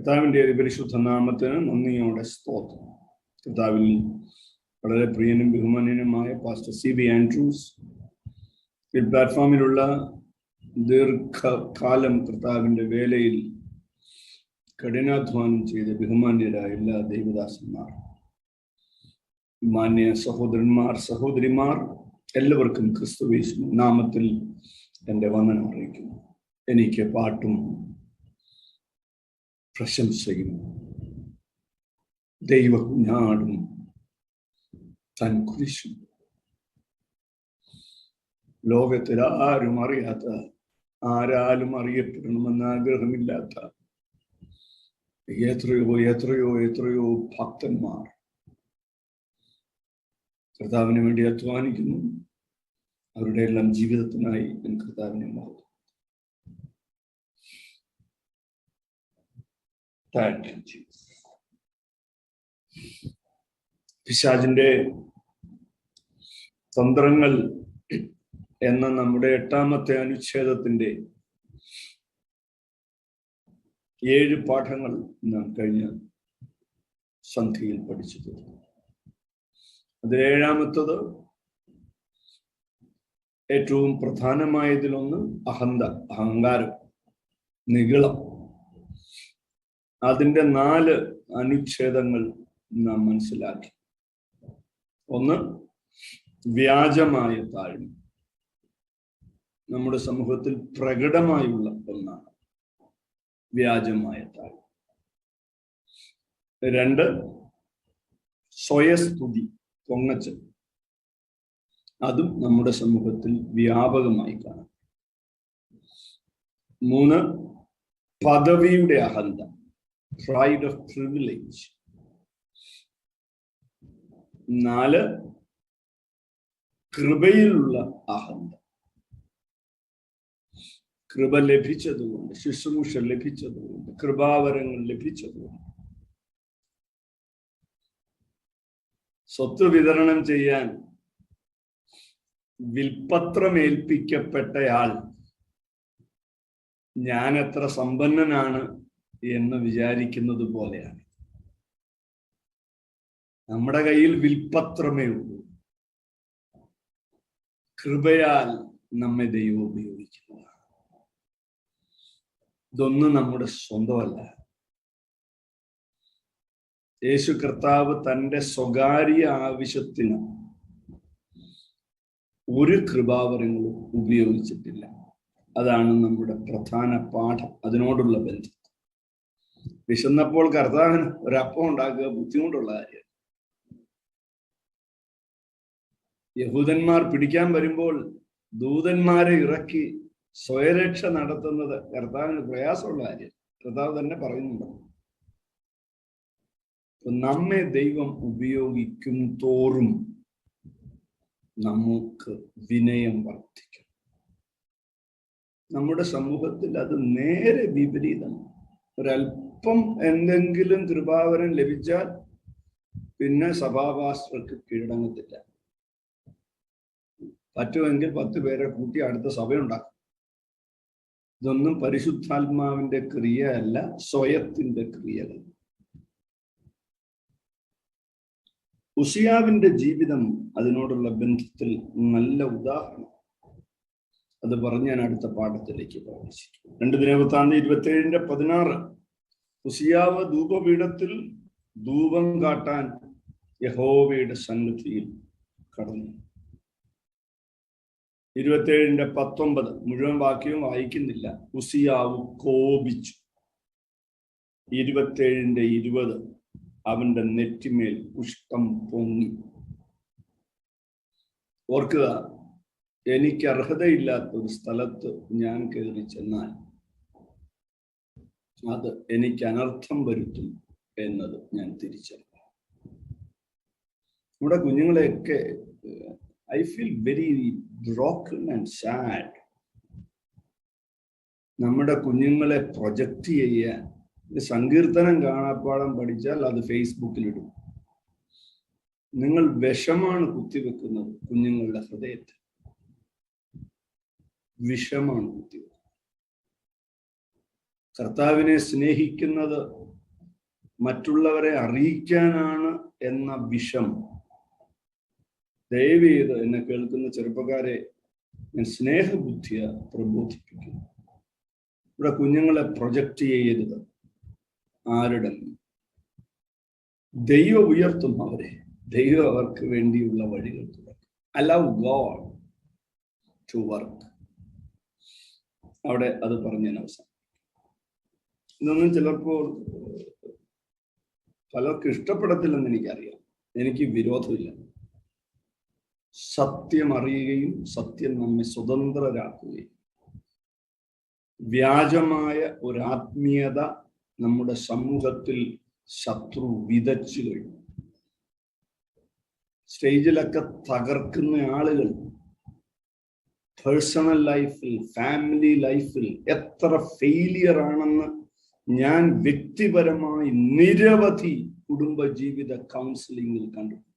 കർത്താവിൻ്റെ പരിശുദ്ധ നാമത്തിന് നന്ദിയോടെ സ്തോത്രം. കർത്താവിൽ വളരെ പ്രിയനും ബഹുമാന്യനുമായ പാസ്റ്റർ CB ആൻഡ്രൂസ് ഈ പ്ലാറ്റ്ഫോമിലുള്ള ദീർഘകാലം കർത്താവിൻ്റെ വേലയിൽ കഠിനാധ്വാനം ചെയ്ത ബഹുമാന്യരായ എല്ലാ ദൈവദാസന്മാർ, മാന്യ സഹോദരന്മാർ, സഹോദരിമാർ, എല്ലാവർക്കും ക്രിസ്തുയേശു നാമത്തിൽ എൻ്റെ വന്ദനം അറിയിക്കുന്നു. എനിക്ക് പാട്ടും പ്രശംസയും ദൈവകുഞ്ഞാടും തൻ കുരിശും ലോകത്തിൽ ആരും അറിയാത്ത, ആരാലും അറിയപ്പെടണമെന്ന് ആഗ്രഹമില്ലാത്ത എത്രയോ എത്രയോ എത്രയോ ഭക്തന്മാർ കർത്താവിന് വേണ്ടി അധ്വാനിക്കുന്നു. അവരുടെ എല്ലാം ജീവിതത്തിനായി ഞാൻ കർത്താവിനെ മഹത്വം. പിശാചിന്റെ തന്ത്രങ്ങൾ എന്ന നമ്മുടെ 8ാമത്തെ അനുച്ഛേദത്തിന്റെ 7 പാഠങ്ങൾ നാം കഴിഞ്ഞ സന്ധ്യയിൽ പഠിച്ചത്. അതിൽ 7ാമത്തത്, ഏറ്റവും പ്രധാനമായതിലൊന്ന് അഹങ്കാരം, നിഗളം. അതിൻ്റെ 4 അനുച്ഛേദങ്ങൾ നാം മനസ്സിലാക്കി. ഒന്ന്, വ്യാജമായ താഴ്മ. നമ്മുടെ സമൂഹത്തിൽ പ്രകടമായുള്ള ഒന്നാണ് വ്യാജമായ താഴ്മ. 2, സ്വയസ്തുതി, പൊങ്ങച്ചം. അതും നമ്മുടെ സമൂഹത്തിൽ വ്യാപകമായി കാണാം. 3, പദവിയുടെ അഹന്ത, pride of privilege. 4, കൃപയിലുള്ള അഹന്ത. കൃപ ലഭിച്ചതുകൊണ്ട്, ശുശ്രൂഷ ലഭിച്ചതുകൊണ്ട്, കൃപാവരങ്ങൾ ലഭിച്ചതുകൊണ്ട് സ്വത്ത് വിതരണം ചെയ്യാൻ വിൽപത്രമേൽപ്പിക്കപ്പെട്ടയാൾ ഞാൻ എത്ര സമ്പന്നനാണ് എന്ന് വിചാരിക്കുന്നത് പോലെയാണ്. നമ്മുടെ കയ്യിൽ വിൽപത്രമേ ഉള്ളൂ. കൃപയാൽ നമ്മെ ദൈവം ഉപയോഗിക്കുന്നതാണ്. ഇതൊന്നും നമ്മുടെ സ്വന്തമല്ല. യേശു കർത്താവ് തൻ്റെ സ്വകാര്യ ആവശ്യത്തിന് ഒരു കൃപാവരങ്ങളും ഉപയോഗിച്ചിട്ടില്ല. അതാണ് നമ്മുടെ പ്രധാന പാഠം. അതിനോടുള്ള ബന്ധം. വിശന്നപ്പോൾ കർത്താവിന് ഒരപ്പം ഉണ്ടാക്കുക ബുദ്ധിമുട്ടുള്ള കാര്യം. യഹൂദന്മാർ പിടിക്കാൻ വരുമ്പോൾ ദൂതന്മാരെ ഇറക്കി സ്വയരക്ഷ നടത്തുന്നത് കർത്താവിന് പ്രയാസമുള്ള കാര്യം. കർത്താവ് തന്നെ പറയുന്നുണ്ട്. നമ്മെ ദൈവം ഉപയോഗിക്കും തോറും നമുക്ക് വിനയം വർദ്ധിക്കും. നമ്മുടെ സമൂഹത്തിൽ അത് നേരെ വിപരീതമാണ്. ഒരല്പം എന്തെങ്കിലും കൃപാവരം ലഭിച്ചാൽ പിന്നെ സഭാപാസ്റ്റർക്ക് കീഴടങ്ങത്തില്ല. പറ്റുമെങ്കിൽ 10 പേരെ കൂട്ടി അടുത്ത സഭയുണ്ടാക്കും. ഇതൊന്നും പരിശുദ്ധാത്മാവിന്റെ ക്രിയയല്ല, സ്വയത്തിന്റെ ക്രിയകൾ. ഉസിയാവിന്റെ ജീവിതം അതിനോടുള്ള ബന്ധത്തിൽ നല്ല ഉദാഹരണം. അത് പറഞ്ഞ് ഞാൻ അടുത്ത പാഠത്തിലേക്ക് പ്രവേശിക്കും. 2 ദിനവൃത്താന്തം 27:16. ഉസിയാവ് ധൂപപീഠത്തിൽ ധൂപം കാട്ടാൻ യഹോവയുടെ സന്നിധിയിൽ കടന്നു. 27:19 മുഴുവൻ വാക്യവും വായിക്കുന്നില്ല. ഉസിയാവ് കോപിച്ചു. 27:20 അവന്റെ നെറ്റിമേൽ കുഷ്ഠം പൊങ്ങി. ഓർക്കുക, എനിക്ക് അർഹതയില്ലാത്ത ഒരു സ്ഥലത്ത് ഞാൻ കയറി ചെന്നാൽ അത് എനിക്ക് അനർത്ഥം വരുത്തും എന്നത് ഞാൻ തിരിച്ചറിഞ്ഞു. നമ്മുടെ കുഞ്ഞുങ്ങളെയൊക്കെ I feel very broken and sad. നമ്മുടെ കുഞ്ഞുങ്ങളെ പ്രൊജക്റ്റ് ചെയ്യാൻ സങ്കീർത്തനം കാണാപ്പാടം പഠിച്ചാൽ അത് ഫേസ്ബുക്കിലിടും. നിങ്ങൾ വിഷമാണ് കുത്തിവെക്കുന്നത് കുഞ്ഞുങ്ങളുടെ ഹൃദയത്തിൽ. വിഷമാണ് കുത്തിവെക്കുന്നത്. കർത്താവിനെ സ്നേഹിക്കുന്നത് മറ്റുള്ളവരെ അറിയിക്കാനാണ് എന്ന വിഷം ദയവ് ചെയ്ത് എന്നെ കേൾക്കുന്ന ചെറുപ്പക്കാരെ ഞാൻ സ്നേഹബുദ്ധിയ പ്രബോധിപ്പിക്കുന്നു. ഇവിടെ കുഞ്ഞുങ്ങളെ പ്രൊജക്റ്റ് ചെയ്യരുത് ആരുടെ. ദൈവം ഉയർത്തും അവരെ. ദൈവം അവർക്ക് വേണ്ടിയുള്ള വഴികൾ തുറക്കും. Allow God to work. അവിടെ അത് പറഞ്ഞതിന് അവസാനം. ഇതൊന്നും ചിലപ്പോൾ പലർക്കും ഇഷ്ടപ്പെടത്തില്ലെന്ന് എനിക്കറിയാം. എനിക്ക് വിരോധമില്ല. സത്യം അറിയുകയും സത്യം നമ്മെ സ്വതന്ത്രരാക്കുകയും വ്യാജമായ ഒരു ആത്മീയത നമ്മുടെ സമൂഹത്തിൽ ശത്രു വിതച്ചു കഴിഞ്ഞു. സ്റ്റേജിലൊക്കെ തകർക്കുന്ന ആളുകൾ പേഴ്സണൽ ലൈഫിൽ, ഫാമിലി ലൈഫിൽ എത്ര ഫെയിലിയർ ആണെന്ന് ഞാൻ വ്യക്തിപരമായി നിരവധി കുടുംബ ജീവിത കൗൺസിലിംഗിൽ കണ്ടിട്ടുണ്ട്.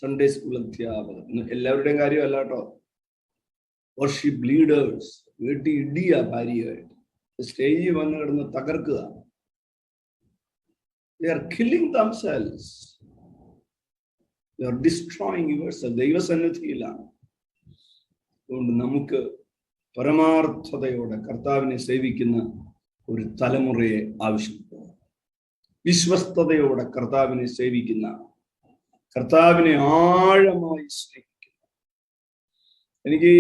സൺഡേ സ്കൂൾ അധ്യാപകർ, എല്ലാവരുടെയും കാര്യമല്ല കേട്ടോ. വർഷിപ്പ് ലീഡേഴ്സ് വീട്ടിൽ ഇടിയ ഭാര്യയായിട്ട് സ്റ്റേജിൽ വന്ന് കിടന്ന് തകർക്കുക. They are killing themselves. They are destroying yourself. ദൈവസന്നിധിയിലാണ്. അതുകൊണ്ട് നമുക്ക് പരമാർത്ഥതയോടെ കർത്താവിനെ സേവിക്കുന്ന ഒരു തലമുറയെ ആവശ്യപ്പെടുന്നു. വിശ്വസ്തയോടെ കർത്താവിനെ സേവിക്കുന്ന, കർത്താവിനെ ആഴമായി സ്നേഹിക്കുന്ന. എനിക്ക്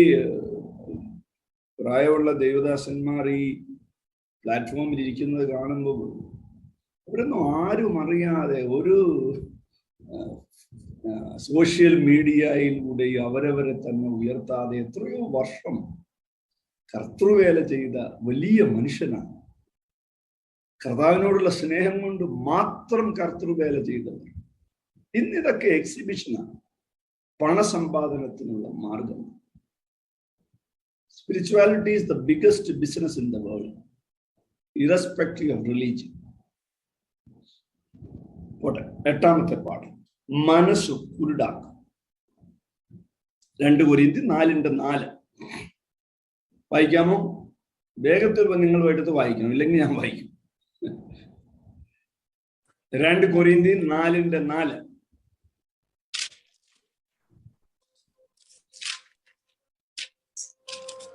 പ്രായമുള്ള ദൈവദാസന്മാർ ഈ പ്ലാറ്റ്ഫോമിൽ ഇരിക്കുന്നത് കാണുമ്പോൾ അവരൊന്നും ആരും അറിയാതെ ഒരു സോഷ്യൽ മീഡിയയിലൂടെ അവരവരെ തന്നെ ഉയർത്താതെ എത്രയോ വർഷം കർത്തൃവേല ചെയ്ത വലിയ മനുഷ്യനാണ്. കർത്താവിനോടുള്ള സ്നേഹം കൊണ്ട് മാത്രം കർത്തൃവേല ചെയ്തവർ. ഇന്നിതൊക്കെ എക്സിബിഷനാണ്, പണസമ്പാദനത്തിനുള്ള മാർഗം. Spirituality is the biggest business in the world, irrespective of religion. എട്ടാമത്തെ പാഠം, മനസ്സ് കുരുടാക്കും. 2 കൊരിന്ത്യർ 4:4 വായിക്കാമോ? വേഗത്തിൽ നിങ്ങൾ എടുത്ത് വായിക്കണം, ഇല്ലെങ്കിൽ ഞാൻ വായിക്കും. 2 കൊരിന്ത്യർ 4:4.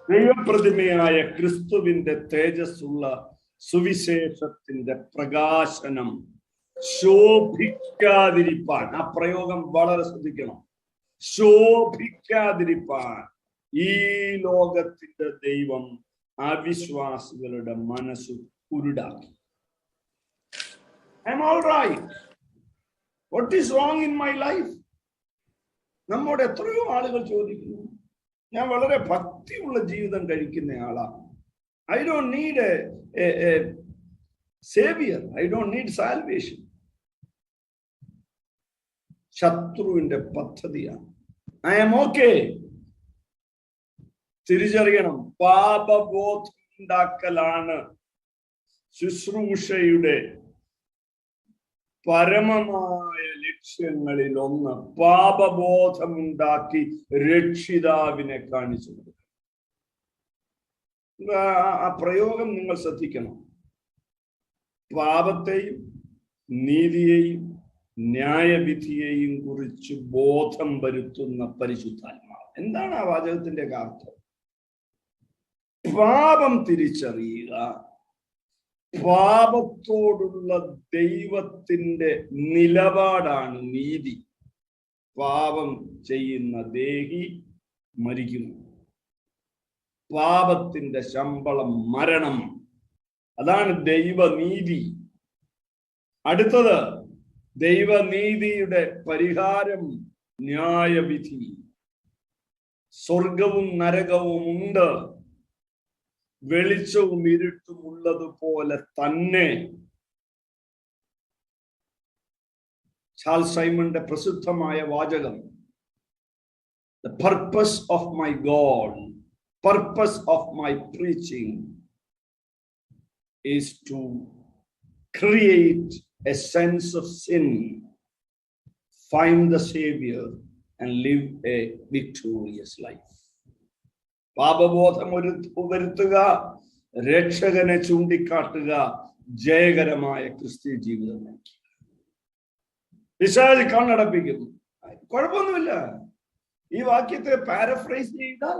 ദൈവപ്രതിമയായ ക്രിസ്തുവിന്റെ തേജസ്സുള്ള സുവിശേഷത്തിന്റെ പ്രകാശനം ശോഭിക്കാതിരിപ്പാൻ, ആ പ്രയോഗം വളരെ ശ്രദ്ധിക്കണം, ശോഭിക്കാതിരിപ്പാൻ ഈ ലോകത്തിന്റെ ദൈവം അവിശ്വാസികളുടെ മനസ്സ് കുരുടാക്കി. I'm all right. What is wrong in my life? നമ്മോട് എത്രയോ ആളുകൾ ചോദിക്കുന്നു, ഞാൻ വളരെ ഭക്തിയുള്ള ജീവിതം കഴിക്കുന്ന ആളാണ്. I don't need a savior. I don't need salvation. ശത്രുവിന്റെ പദ്ധതിയാണ്. I am okay. തിരിച്ചറിയണം, പാപബോധം ഉണ്ടാക്കലാണ് ശുശ്രൂഷയുടെ പരമമായ ലക്ഷ്യങ്ങളിൽ ഒന്ന്. പാപബോധമുണ്ടാക്കി രക്ഷിതാവിനെ കാണിച്ചു കൊടുക്കുക. ആ പ്രയോഗം നിങ്ങൾ ശ്രദ്ധിക്കണം. പാപത്തെയും നീതിയെയും ന്യായവിധിയെയും കുറിച്ച് ബോധം വരുത്തുന്ന പരിശുദ്ധാത്മാവ്. എന്താണ് ആ വാചകത്തിന്റെ അർത്ഥം? പാപം തിരിച്ചറിയുക, പാപത്തോടുള്ള ദൈവത്തിന്റെ നിലപാടാണ് നീതി. പാപം ചെയ്യുന്ന ദേഹി മരിക്കുന്നു. പാപത്തിന്റെ ശമ്പളം മരണം. അതാണ് ദൈവനീതി. അടുത്തത് ദൈവനീതിയുടെ പരിഹാരം ന്യായവിധി. സ്വർഗവും നരകവും ഉണ്ട്, വെളിച്ചവും ഇരുട്ടും ഉള്ളതുപോലെ തന്നെ. ചാൾസ് സൈമന്റെ പ്രസിദ്ധമായ വാചകം, The purpose of my God, purpose of my preaching is to create a sense of sin, find the Savior and live a victorious life. പാപബോധം വരുത്തുക, രക്ഷകനെ ചൂണ്ടിക്കാട്ടുക, ജയകരമായ ക്രിസ്തീയ ജീവിതം നയിക്കുക. പിശാച് കണ്ണടപ്പിക്കുന്നു. കുഴപ്പമൊന്നുമില്ല. ഈ വാക്യത്തെ പാരഫ്രൈസ് ചെയ്താൽ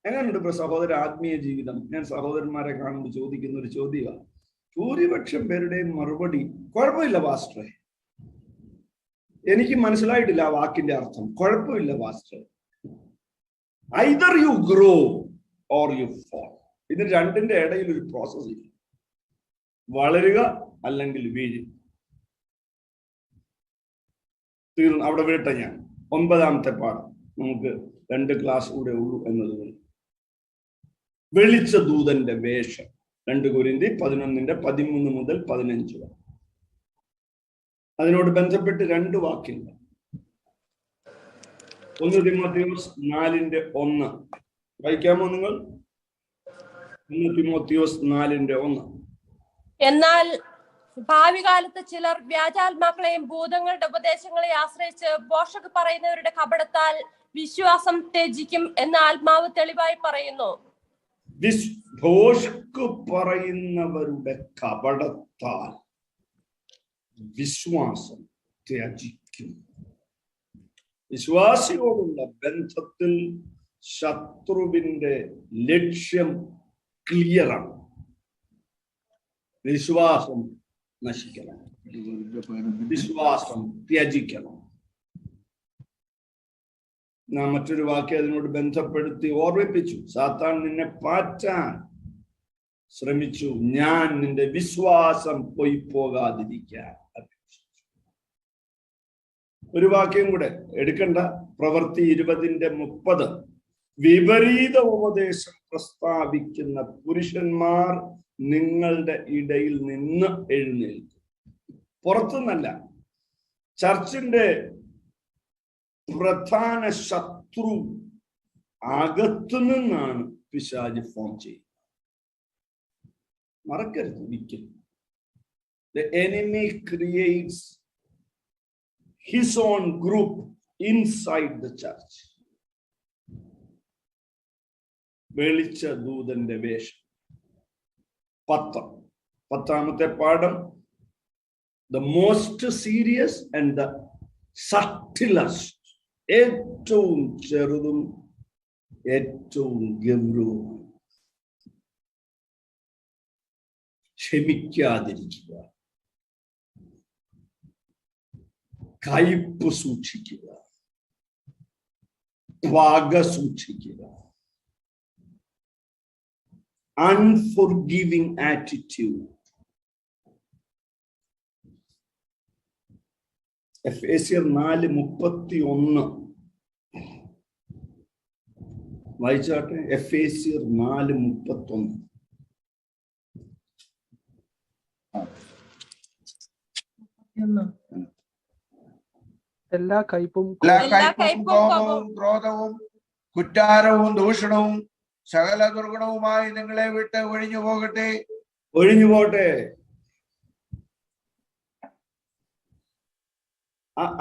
എങ്ങനെയുണ്ട് ഇപ്പൊ സഹോദര ആത്മീയ ജീവിതം? ഞാൻ സഹോദരന്മാരെ കാണുമ്പോൾ ചോദിക്കുന്ന ഒരു ചോദ്യമാണ്. ഭൂരിപക്ഷം പേരുടെയും മറുപടി കുഴപ്പമില്ല പാസ്റ്ററെ, എനിക്ക് മനസ്സിലായിട്ടില്ല ആ വാക്കിന്റെ അർത്ഥം. കുഴപ്പമില്ല പാസ്റ്ററെ. Either you grow or you fall. ഇത് രണ്ടിന്റെ ഇടയിൽ ഒരു പ്രോസസ് ഇല്ല. വളരുക അല്ലെങ്കിൽ വീഴുക. തീർന്നു. അവിടെ വിട്ട ഞാൻ 9ാമത്തെ പാഠം. നമുക്ക് 2 ക്ലാസ് കൂടെ ഉള്ളൂ എന്നതുകൊണ്ട്. വെളിച്ച ദൂതന്റെ വേഷം. 2 കൊരിന്ത്യർ 11:13 മുതൽ 15 വരെ. അതിനോട് ബന്ധപ്പെട്ട് 2 വാക്യങ്ങൾ. 1 തിമോത്തിയോസ് 4:1 വായിക്കാമോ നിങ്ങൾ? 1 തിമോത്തിയോസ് 4:1. എന്നാൽ ഭാവി കാലത്ത് ചിലർ വ്യാജാത്മാക്കളെയും ഭൂതങ്ങളുടെ ഉപദേശങ്ങളെ ആശ്രയിച്ച് പോഷക പറയുന്നവരുടെ കപടത്താൽ വിശ്വാസം ത്യജിക്കും എന്ന് ആത്മാവ് തെളിവായി പറയുന്നു. ഭോഷ്ക് പറയുന്നവരുടെ കപടത്താൽ വിശ്വാസം ത്യജിക്കും. വിശ്വാസിയോടുള്ള ബന്ധത്തിൽ ശത്രുവിന്റെ ലക്ഷ്യം ക്ലിയറാണ്. വിശ്വാസം നശിക്കണം, വിശ്വാസം ത്യജിക്കണം. നാം മറ്റൊരു വാക്യം അതിനോട് ബന്ധപ്പെടുത്തി ഓർമ്മിപ്പിച്ചു. സാത്താൻ നിന്നെ പാറ്റാൻ ശ്രമിച്ചു, ഞാൻ നിന്റെ വിശ്വാസം പോയി പോകാതിരിക്കാൻ അപേക്ഷിച്ചു. ഒരു വാക്യം കൂടെ എടുക്കണ്ട. പ്രവൃത്തി 20:30. വിപരീത ഉപദേശം പ്രസ്താവിക്കുന്ന പുരുഷന്മാർ നിങ്ങളുടെ ഇടയിൽ നിന്ന് എഴുന്നേൽക്കും. പുറത്തുനിന്നല്ല. ചർച്ചിന്റെ പ്രധാന ശത്രു അകത്തു നിന്നാണ് പിശാച് ഫോം ചെയ്യുന്നത്. മറക്കരുത് ഒരിക്കലും. The enemy creates his own group inside the church. വെളിച്ച ദൂതന്റെ വേഷം. 10ാമത്തെ പാഠം. The most serious and the subtlest. ഏറ്റവും ചെറുതും ഏറ്റവും ഗൗരവവും. ക്ഷമിക്കാതിരിക്കുക, കയ്പ് സൂക്ഷിക്കുക, പക സൂക്ഷിക്കുക, unforgiving attitude. എഫേസ്യർ 4:31 വായിച്ചാട്ടെ. എഫേസ്യർ 4:31. എല്ലാ കയ്പും കോപവും ക്രോധവും കുറ്റാരവും ദൂഷണവും സകല ദുർഗുണവുമായി നിങ്ങളെ വിട്ട് ഒഴിഞ്ഞു പോകട്ടെ. ഒഴിഞ്ഞു പോട്ടെ.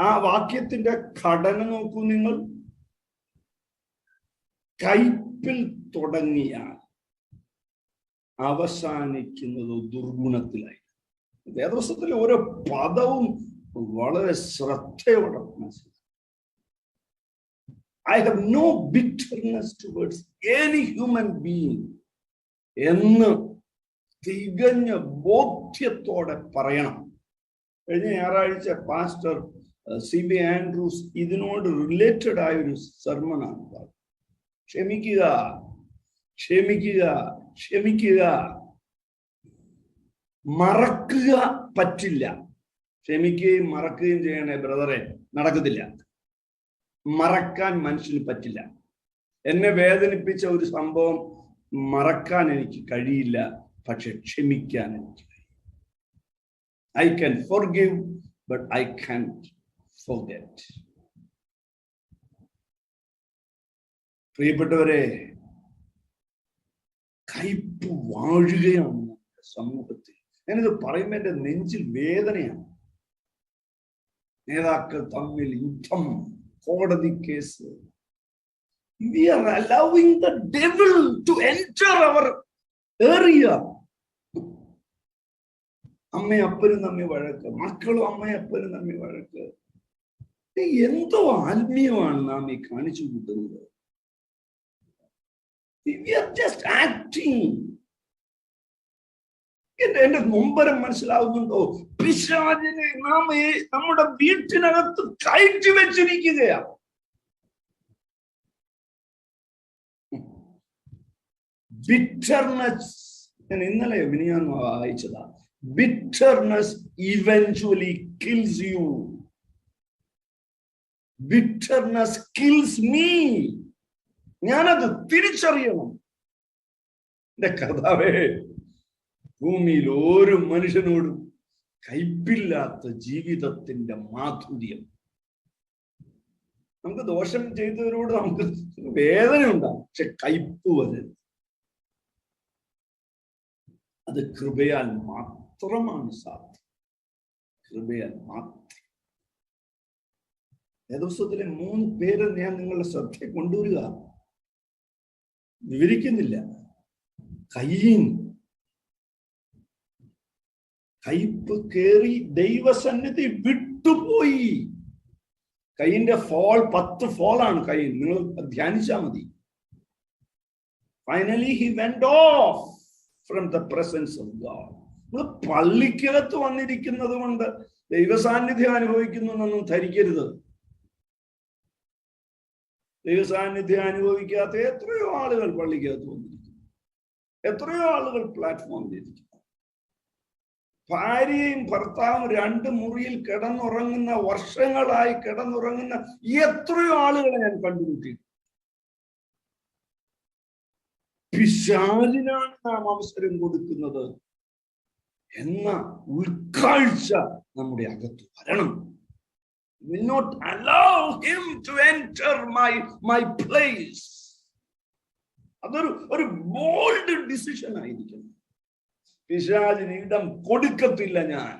ആ വാക്യത്തിന്റെ ഘടന നോക്കൂ നിങ്ങൾ. കയ്പിൽ തുടങ്ങിയാൽ അവസാനിക്കുന്നത് ദുർഗുണത്തിലായി. വേദപുസ്തകത്തിലെ ഓരോ പദവും വളരെ ശ്രദ്ധയോടെ മനസ്സിലാക്കി. I have no bitterness towards any human being എന്ന് തികഞ്ഞ ബോധ്യത്തോടെ പറയണം. കഴിഞ്ഞ ഞായറാഴ്ച പാസ്റ്റർ CB ആൻഡ്രൂസ് ഇതിനോട് റിലേറ്റഡ് ആയ ഒരു സെർമണാണ് പറഞ്ഞത്. ക്ഷമിക്കുക, ക്ഷമിക്കുക, ക്ഷമിക്കുക. മറക്കുക പറ്റില്ല. ക്ഷമിക്കുകയും മറക്കുകയും ചെയ്യണേ ബ്രദറെ, നടക്കത്തില്ല. മറക്കാൻ മനുഷ്യന് പറ്റില്ല. എന്നെ വേദനിപ്പിച്ച ഒരു സംഭവം മറക്കാൻ എനിക്ക് കഴിയില്ല, പക്ഷെ ക്ഷമിക്കാൻ എനിക്ക് കഴിയും. I can forgive, but I can't forget. പ്രിയപ്പെട്ടവരെ, കയ്പ് വാഴുകയാണ് നമ്മുടെ സമൂഹത്തിൽ. ഞാനിത് പറയുമ്പോൾ എന്റെ നെഞ്ചിൽ വേദനയാണ്. നേതാക്കൾ തമ്മിൽ യുദ്ധം, കോടതി case. We are allowing the devil to enter our area. അമ്മയും അപ്പനും തമ്മിൽ വഴക്ക്, മക്കളും അമ്മയും അപ്പനും തമ്മിൽ വഴക്ക്. എന്തോ ആത്മീയമാണ് നാം ഈ കാണിച്ചു കൂട്ടുന്നത്. We are just acting. എന്റെ നൊമ്പരം മനസ്സിലാവുന്നുണ്ടോ? പിശാചിനെ നാം നമ്മുടെ വീട്ടിനകത്ത് കയറ്റി വെച്ചിരിക്കുകയാണ്. Bitterness, ഞാൻ ഇന്നലെ ഞാൻ വായിച്ചതാ. Bitterness eventually kills you. Bitterness kills me. ഞാനത് തിരിച്ചറിയണം. എന്റെ കർത്താവേ, ഭൂമിയിൽ ഓരോ മനുഷ്യനോടും കയ്പില്ലാത്ത ജീവിതത്തിന്റെ മാധുര്യം. നമുക്ക് ദോഷം ചെയ്തവരോട് നമുക്ക് വേദന ഉണ്ടാകും, പക്ഷെ കയ്പ് വരരുത്. അത് കൃപയാൽ മാത്രമാണ് സാധ്യം. കൃപയാൽ മാത്രം. ദിവസത്തിലെ 3 പേര് ഞാൻ നിങ്ങളുടെ ശ്രദ്ധയെ കൊണ്ടുവരിക, വിവരിക്കുന്നില്ല. കയ്യീൻ കയ്പ് കേറി ദൈവസന്നിധി വിട്ടുപോയി. കയ്യിന്റെ ഫോൾ 10 ഫോളാണ് കയ്യീൻ. നിങ്ങൾ ധ്യാനിച്ചാൽ മതി. Finally he went off from the presence of God. നമ്മൾ പള്ളിക്കകത്ത് വന്നിരിക്കുന്നത് കൊണ്ട് ദൈവസാന്നിധ്യം അനുഭവിക്കുന്നു എന്നൊന്നും ധരിക്കരുത്. ദൈവസാന്നിധ്യം അനുഭവിക്കാത്ത എത്രയോ ആളുകൾ പള്ളിക്കകത്ത് വന്നിരിക്കുന്നു, എത്രയോ ആളുകൾ പ്ലാറ്റ്ഫോമിൽ ഇരിക്കുന്നു. ഭാര്യയും ഭർത്താവും 2 മുറിയിൽ കിടന്നുറങ്ങുന്ന, വർഷങ്ങളായി കിടന്നുറങ്ങുന്ന എത്രയോ ആളുകളെ ഞാൻ കണ്ടുമുട്ടി. പിശാചിനാണ് നാം അവസരം കൊടുക്കുന്നത് എന്ന ഉൾക്കാഴ്ച നമ്മുടെ അകത്ത് വരണം. Will not allow him to enter my place. അതൊരു ബോൾഡ് ഡിസിഷൻ ആയിരിക്കണം. പിശാചിന് ഇടം കൊടുക്കത്തില്ല ഞാൻ.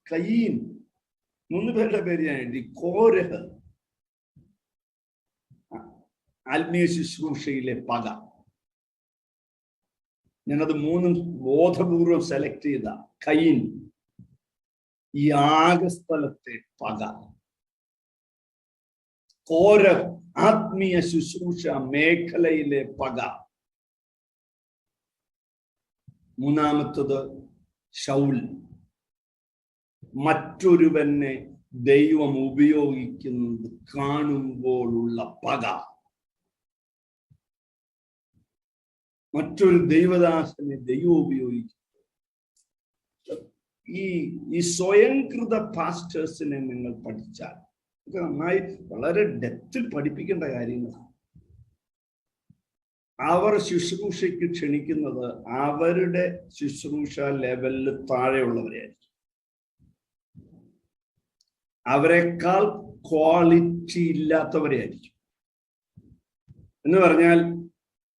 കയ്യീൻ, 3 പേരുടെ പേര് ഞാൻ എഴുതി. കോരഹ്, ആത്മീയ ശുശ്രൂഷയിലെ പക. ഞാനത് 3 ബോധപൂർവം സെലക്ട് ചെയ്ത. കയ്യീൻ, യാഗസ്ഥലത്തെ പക. കോരഹ്, ആത്മീയ ശുശ്രൂഷ മേഖലയിലെ പക. 3-ാമത്തത് ശൗൽ, മറ്റൊരുവനെ ദൈവം ഉപയോഗിക്കുന്നത് കാണുമ്പോഴുള്ള പക. മറ്റൊരു ദൈവദാസനെ ദൈവം ഉപയോഗിക്കുന്നു. ഈ സ്വയംകൃത പാസ്റ്റേഴ്സിനെ നിങ്ങൾ പഠിച്ചാൽ നന്നായി, വളരെ ഡെപ്തിൽ പഠിപ്പിക്കേണ്ട കാര്യങ്ങളാണ്. അവർ ശുശ്രൂഷയ്ക്ക് ക്ഷണിക്കുന്നത് അവരുടെ ശുശ്രൂഷ ലെവലിൽ താഴെയുള്ളവരെയായിരിക്കും. അവരെക്കാൾ ക്വാളിറ്റി ഇല്ലാത്തവരെയായിരിക്കും. എന്ന് പറഞ്ഞാൽ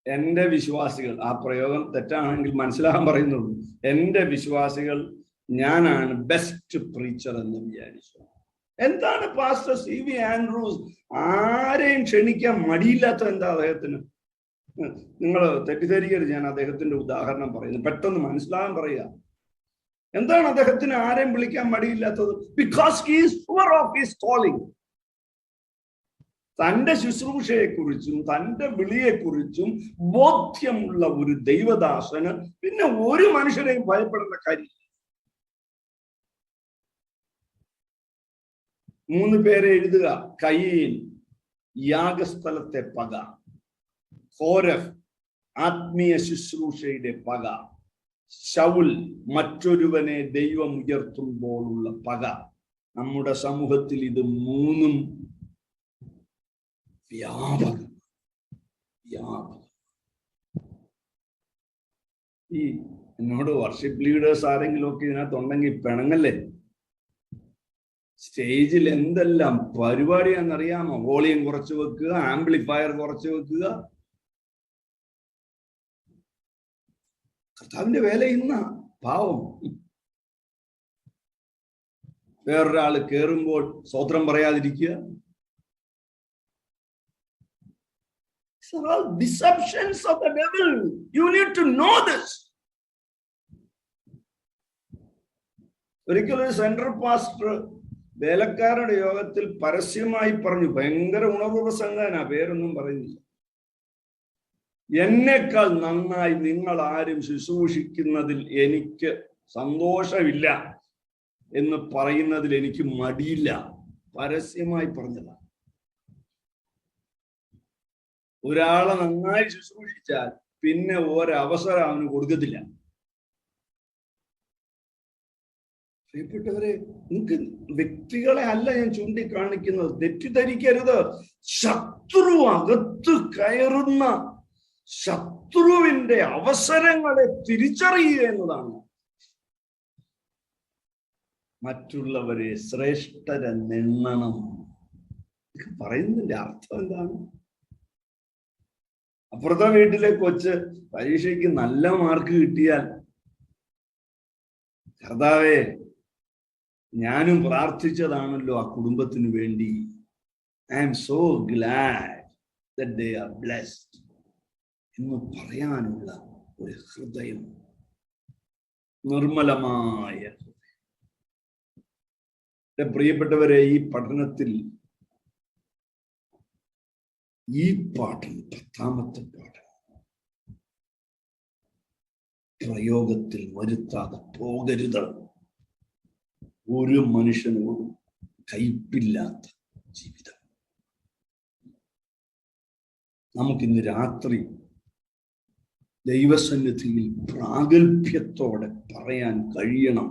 എൻ്റെ വിശ്വാസികൾ, ആ പ്രയോഗം തെറ്റാണെങ്കിൽ മനസ്സിലാകാൻ പറയുന്നുള്ളൂ, എൻ്റെ വിശ്വാസികൾ ഞാനാണ് ബെസ്റ്റ് പ്രീച്ചർ എന്ന് വിചാരിച്ചു. എന്താണ് പാസ്റ്റർ C.V. ആൻഡ്രൂസ് ആരെയും ക്ഷണിക്കാൻ മടിയില്ലാത്ത എന്താ അദ്ദേഹത്തിന്? നിങ്ങൾ തെറ്റിദ്ധരിക്കരുത്, ഞാൻ അദ്ദേഹത്തിന്റെ ഉദാഹരണം പറയുന്നു, പെട്ടെന്ന് മനസ്സിലാകാൻ പറയുക. എന്താണ് അദ്ദേഹത്തിന് ആരെയും വിളിക്കാൻ മടിയില്ലാത്തത്? Because he is sure of his calling. തന്റെ ശുശ്രൂഷയെക്കുറിച്ചും തന്റെ വിളിയെക്കുറിച്ചും ബോധ്യമുള്ള ഒരു ദൈവദാസന് പിന്നെ ഒരു മനുഷ്യരെയും ഭയപ്പെടേണ്ട കാര്യം. 3 പേരെ എഴുതുക. കയീൻ, യാഗസ്ഥലത്തെ പക. കോരഹ്, ആത്മീയ ശുശ്രൂഷയുടെ പക. ശൗൽ, മറ്റൊരുവനെ ദൈവം ഉയർത്തുമ്പോഴുള്ള പക. നമ്മുടെ സമൂഹത്തിൽ ഇത് 3 വ്യാപകം. ഈ എന്നോട് വർഷിപ്പ് ലീഡേഴ്സ് ആരെങ്കിലും ഒക്കെ ഇതിനകത്തുണ്ടെങ്കിൽ പിണങ്ങല്ലേ. സ്റ്റേജിൽ എന്തെല്ലാം പരിപാടിയാണെന്നറിയാമോ? വോളിയം കുറച്ച് വെക്കുക, ആംപ്ലിഫയർ കുറച്ച് വെക്കുക. കർത്താവിന്റെ വേല ഇന്ന പാവം. വേറൊരാള് കേറുമ്പോൾ സ്തോത്രം പറയാതിരിക്കുക. These are all deceptions of the devil. You need to know this. ഒരിക്കലൊരു സെൻട്രൽ പാസ്റ്റർ വേലക്കാരുടെ യോഗത്തിൽ പരസ്യമായി പറഞ്ഞു, ഭയങ്കര ഉണർവ് പ്രസംഗനാ, പേരൊന്നും പറയുന്നില്ല, എന്നേക്കാൾ നന്നായി നിങ്ങൾ ആരും ശുശ്രൂഷിക്കുന്നതിൽ എനിക്ക് സന്തോഷമില്ല എന്ന് പറയുന്നതിൽ എനിക്ക് മടിയില്ല. പരസ്യമായി പറഞ്ഞതാണ്. ഒരാളെ നന്നായി ശുശ്രൂഷിച്ചാൽ പിന്നെ ഒരവസരം അവന് കൊടുക്കത്തില്ല. പ്രിയപ്പെട്ടവരെ, നിങ്ങൾക്ക് വ്യക്തികളെ അല്ല ഞാൻ ചൂണ്ടിക്കാണിക്കുന്നത്, തെറ്റിദ്ധരിക്കരുത്. ശത്രു അകത്ത് കയറുന്ന ശത്രുവിന്റെ അവസരങ്ങളെ തിരിച്ചറിയുക എന്നതാണ്. മറ്റുള്ളവരെ ശ്രേഷ്ഠരെന്നെണ്ണണം പറയുന്നതിന്റെ അർത്ഥം എന്താണ്? അപ്പുറത്തെ വീട്ടിലെ കൊച്ച് പരീക്ഷയ്ക്ക് നല്ല മാർക്ക് കിട്ടിയാൽ, കർത്താവേ ഞാനും പ്രാർത്ഥിച്ചതാണല്ലോ ആ കുടുംബത്തിന് വേണ്ടി, I am so glad that they are blessed എന്ന് പറയാനുള്ള ഒരു ഹൃദയം, നിർമ്മലമായ ഹൃദയം. പ്രിയപ്പെട്ടവരെ, ഈ പഠനത്തിൽ ഈ പാഠം 10ാമത്തെ പാഠം പ്രയോഗത്തിൽ വരുത്താതെ പോകരുത്. ഒരു മനുഷ്യനോടും കയ്പില്ലാത്ത ജീവിതം. നമുക്കിന്ന് രാത്രി ദൈവസന്നിധിയിൽ പ്രാഗൽഭ്യത്തോടെ പറയാൻ കഴിയണം,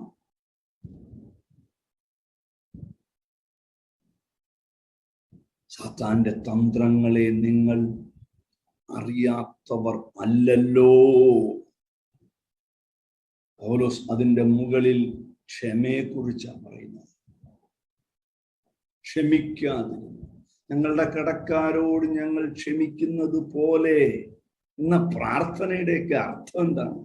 സാത്താന്റെ തന്ത്രങ്ങളെ നിങ്ങൾ അറിയാത്തവർ അല്ലല്ലോ. പൗലോസ് അതിന്റെ മുകളിൽ ക്ഷമയെ കുറിച്ചാണ് പറയുന്നത്. ക്ഷമിക്കാതെ ഞങ്ങളുടെ കടക്കാരോട് ഞങ്ങൾ ക്ഷമിക്കുന്നത് പോലെ എന്ന പ്രാർത്ഥനയുടെയൊക്കെ അർത്ഥം എന്താണ്?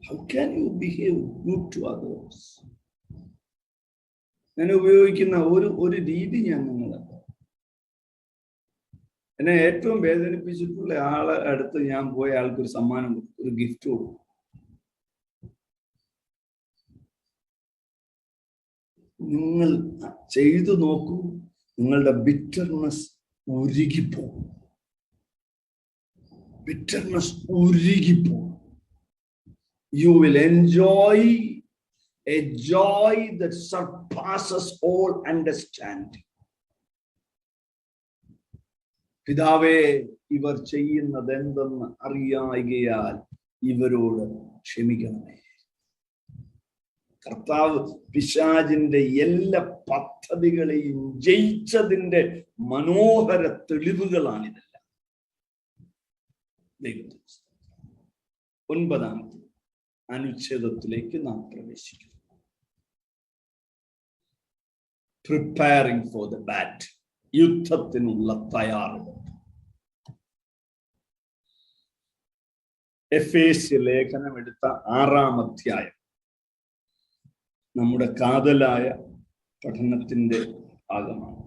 How can you behave good to others? ഞാൻ ഉപയോഗിക്കുന്ന ഒരു രീതി ഞാൻ നിങ്ങളെ, എന്നെ ഏറ്റവും വേദനിപ്പിച്ചിട്ടുള്ള ആളെ അടുത്ത് ഞാൻ പോയ ആൾക്കൊരു സമ്മാനം കൊടുക്കും, ഒരു ഗിഫ്റ്റ് കൊടുക്കും. നിങ്ങൾ ചെയ്തു നോക്കൂ, നിങ്ങളുടെ ബിറ്റർനെസ് ഉരുകിപ്പോകും. ബിറ്റർനെസ് ഉരുകിപ്പോകും. You will enjoy a joy that surpasses all understanding. പിതാവേ, ഇവർ ചെയ്യുന്നത് എന്തെന്ന് അറിയായികയാൽ ഇവരോട് ക്ഷമിക്കണമേ. കർത്താവ് പിശാചിന്റെ എല്ലാ പദ്ധതികളെയും ജയിച്ചതിന്റെ മനോഹര തെളിവുകളാണിതെല്ലാം. 9ാമത്തെ അനുച്ഛേദത്തിലേക്ക് നാം പ്രവേശിക്കുന്നു. പ്രിപ്പയറിംഗ് ഫോർ ദ ബാറ്റ്, യുദ്ധത്തിനുള്ള തയ്യാറെടുപ്പ്. എഫേസ്യ ലേഖനം എടുത്ത 6ാം അധ്യായം നമ്മുടെ കാതലായ പഠനത്തിന്റെ ഭാഗമാണ്.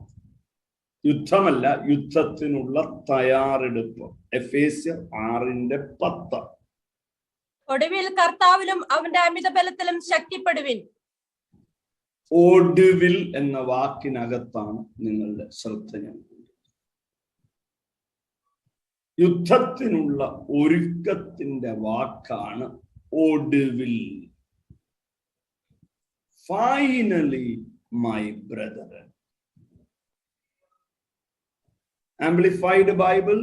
യുദ്ധമല്ല, യുദ്ധത്തിനുള്ള തയ്യാറെടുപ്പ്. എഫേസ്യർ 6:10. ഒടുവിൽ കർത്താവിലും അവന്റെ അമിതബലത്തിലും ശക്തിപ്പെടുവിൻ. ഒടുവിൽ എന്ന വാക്കിനകത്താണ് നിങ്ങളുടെ ശ്രദ്ധ ഞാൻ. യുദ്ധത്തിനുള്ള ഒരുക്കത്തിന്റെ വാക്കാണ് ഒടുവിൽ. Finally my brother. Amplified Bible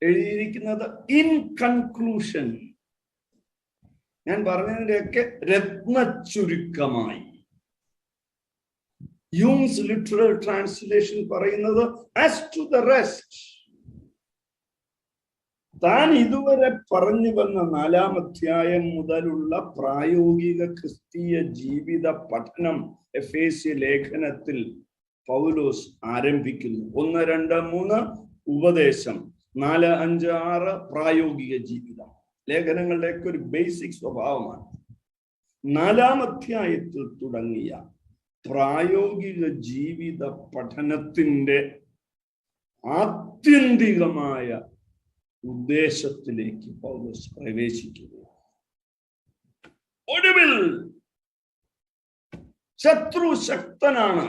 എഴുതിയിരിക്കുന്നത് ഇൻ കൺക്ലൂഷൻ. ഞാൻ പറഞ്ഞതിന്റെയൊക്കെ രത്നച്ചുരുക്കമായി. യൂങ്സ് ലിറ്ററൽ ട്രാൻസ്ലേഷൻ പറയുന്നത് ആസ് ടു ദ റെസ്റ്റ്. താൻ ഇതുവരെ പറഞ്ഞു വന്ന 4ാം അധ്യായം മുതലുള്ള പ്രായോഗിക ക്രിസ്തീയ ജീവിത പഠനം എഫേസ്യ ലേഖനത്തിൽ പൗലോസ് ആരംഭിക്കുന്നു. 1, 2, 3 ഉപദേശം, 4, 5, 6 പ്രായോഗിക ജീവിതം. ലേഖനങ്ങളുടെയൊക്കെ ഒരു ബേസിക് സ്വഭാവമാണ്. 4ാം അധ്യായത്തിൽ തുടങ്ങിയ പ്രായോഗിക ജീവിത പഠനത്തിന്റെ ആത്യന്തികമായ ഉദ്ദേശത്തിലേക്ക് പൗലോസ് പ്രവേശിക്കുന്നു. ഒടുവിൽ ശത്രു ശക്തനാണ്,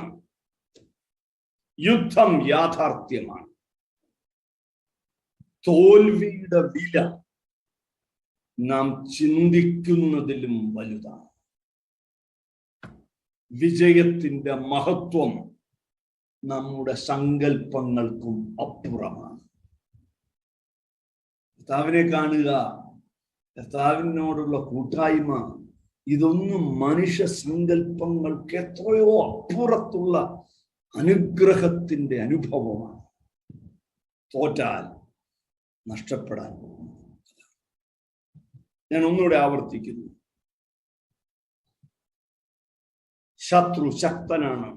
യുദ്ധം യാഥാർത്ഥ്യമാണ്. തോൽവിയുടെ വില നാം ചിന്തിക്കുന്നതിലും വലുതാണ്. വിജയത്തിന്റെ മഹത്വം നമ്മുടെ സങ്കല്പങ്ങൾക്കും അപ്പുറമാണ്. കർത്താവിനെ കാണുക, കർത്താവിനോടുള്ള കൂട്ടായ്മ, ഇതൊന്നും മനുഷ്യ സങ്കല്പങ്ങൾക്ക് എത്രയോ അപ്പുറത്തുള്ള അനുഗ്രഹത്തിന്റെ അനുഭവമാണ്. തോറ്റാൽ നഷ്ടപ്പെടാൻ പോകുന്നു. ഞാൻ ഒന്നുകൂടെ ആവർത്തിക്കുന്നു. ശത്രു ശക്തനാണ്,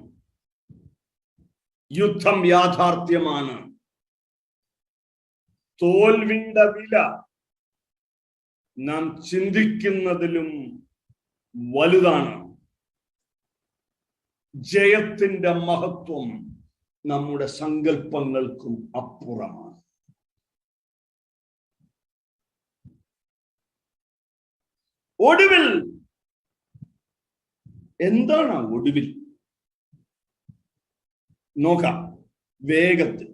യുദ്ധം യാഥാർത്ഥ്യമാണ്, തോൽവിയുടെ വില നാം ചിന്തിക്കുന്നതിലും വലുതാണ്, ജയത്തിന്റെ മഹത്വം നമ്മുടെ സങ്കല്പങ്ങൾക്കും അപ്പുറമാണ്. ഒടുവിൽ എന്താണ് ഒടുവിൽ? നോക്കാം വേഗത്തിൽ.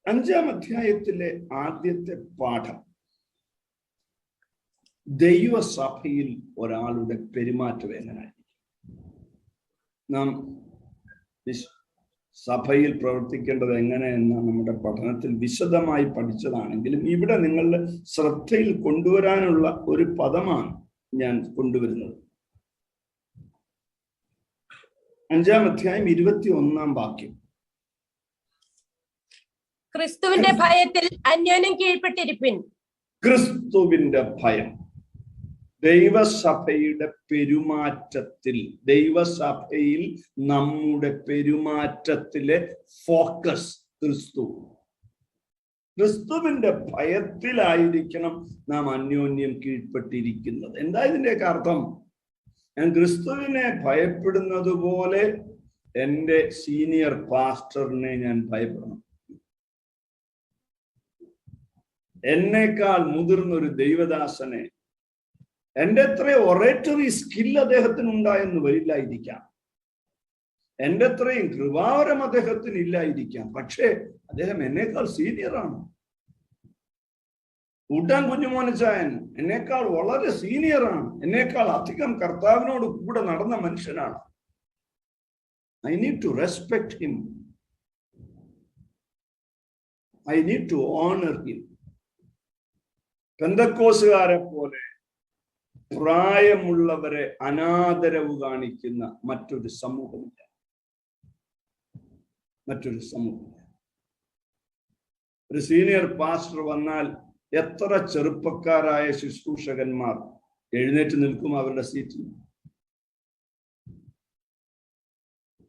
അഞ്ചാം അധ്യായത്തിലെ ആദ്യത്തെ പാഠം ദൈവസഭയിൽ ഒരാളുടെ പെരുമാറ്റം എങ്ങനെയായിരിക്കും. നാം സഭയിൽ പ്രവർത്തിക്കേണ്ടത് എങ്ങനെയെന്ന് നമ്മുടെ പഠനത്തിൽ വിശദമായി പഠിച്ചതാണെങ്കിലും ഇവിടെ നിങ്ങളുടെ ശ്രദ്ധയിൽ കൊണ്ടുവരാനുള്ള ഒരു പദമാണ് ഞാൻ കൊണ്ടുവരുന്നത്. 5-ാം അധ്യായം 21-ാം വാക്യം. ക്രിസ്തുവിന്റെ ഭയത്തിൽ അന്യോന്യം കീഴ്പ്പെട്ടിരിപ്പിൻ. ക്രിസ്തുവിന്റെ ഭയം ദൈവസഭയുടെ പെരുമാറ്റത്തിൽ, ദൈവസഭയിൽ നമ്മുടെ പെരുമാറ്റത്തിലെ ഫോക്കസ് ക്രിസ്തുവിന്റെ ഭയത്തിലായിരിക്കണം നാം അന്യോന്യം കീഴ്പ്പെട്ടിരിക്കുന്നത്. എന്താ ഇതിന്റെയൊക്കെ അർത്ഥം? ഞാൻ ക്രിസ്തുവിനെ ഭയപ്പെടുന്നത് പോലെ എൻ്റെ സീനിയർ പാസ്റ്ററിനെ ഞാൻ ഭയപ്പെടണം. എന്നേക്കാൾ മുതിർന്ന ഒരു ദൈവദാസനെ, എൻ്റെ അത്ര ഒറേറ്ററി സ്കിൽ അദ്ദേഹത്തിന് ഉണ്ടായെന്ന് വരില്ലായിരിക്കാം, എൻ്റെ അത്രയും കൃപാവരം അദ്ദേഹത്തിന് ഇല്ലായിരിക്കാം, പക്ഷേ അദ്ദേഹം എന്നേക്കാൾ സീനിയറാണ്. ഊട്ടാൻ കുഞ്ഞുമോനച്ചായൻ എന്നേക്കാൾ വളരെ സീനിയറാണ്, എന്നേക്കാൾ അധികം കർത്താവിനോട് കൂടെ നടന്ന മനുഷ്യനാണ്. I need to respect him, I need to honour him. പെന്തക്കോസുകാരെ പോലെ പ്രായമുള്ളവരെ അനാദരവ് കാണിക്കുന്ന മറ്റൊരു സമൂഹമില്ല. ഒരു സീനിയർ പാസ്റ്റർ വന്നാൽ എത്ര ചെറുപ്പക്കാരായ ശുശ്രൂഷകന്മാർ എഴുന്നേറ്റ് നിൽക്കും അവരുടെ സീറ്റിൽ.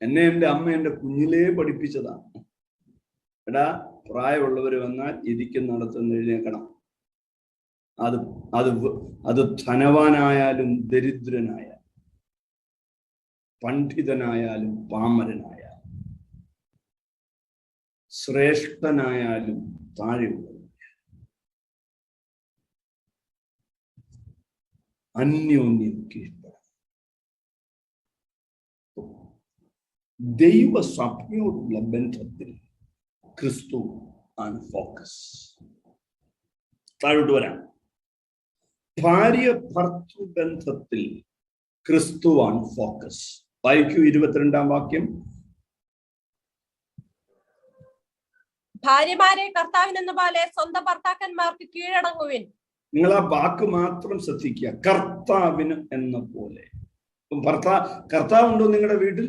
എന്നെ എൻ്റെ അമ്മ എൻ്റെ കുഞ്ഞിലേ പഠിപ്പിച്ചതാണ്. എടാ, പ്രായമുള്ളവർ വന്നാൽ ഇരിക്കുന്നിടത്തുനിന്ന് എഴുന്നേക്കണം. അത് ധനവാനായാലും ദരിദ്രനായാലും, പണ്ഡിതനായാലും പാമരനായാലും, ശ്രേഷ്ഠനായാലും താഴെയുള്ളവൻ, അന്യോന്യം കീഴ്പ്പെടാം. ദൈവസഭയോടുള്ള ബന്ധത്തിൽ ക്രിസ്തു ആണ് ഫോക്കസ്. താഴോട്ട് വരാം. ഭാര്യ ഭർത്തൃ ബന്ധത്തിൽ ക്രിസ്തുവാണ് ഫോക്കസ്. വായിക്കൂ 22-ാം വാക്യം. ഭാര്യമാരെ കർത്താവിനെന്ന പോലെ സ്വന്തം ഭർത്താക്കന്മാർക്ക് കീഴടങ്ങുവിൻ. നിങ്ങൾ ആ വാക്ക് മാത്രം ശ്രദ്ധിക്കുക, കർത്താവിന് എന്ന പോലെ. കർത്താവുണ്ടോ നിങ്ങളുടെ വീട്ടിൽ?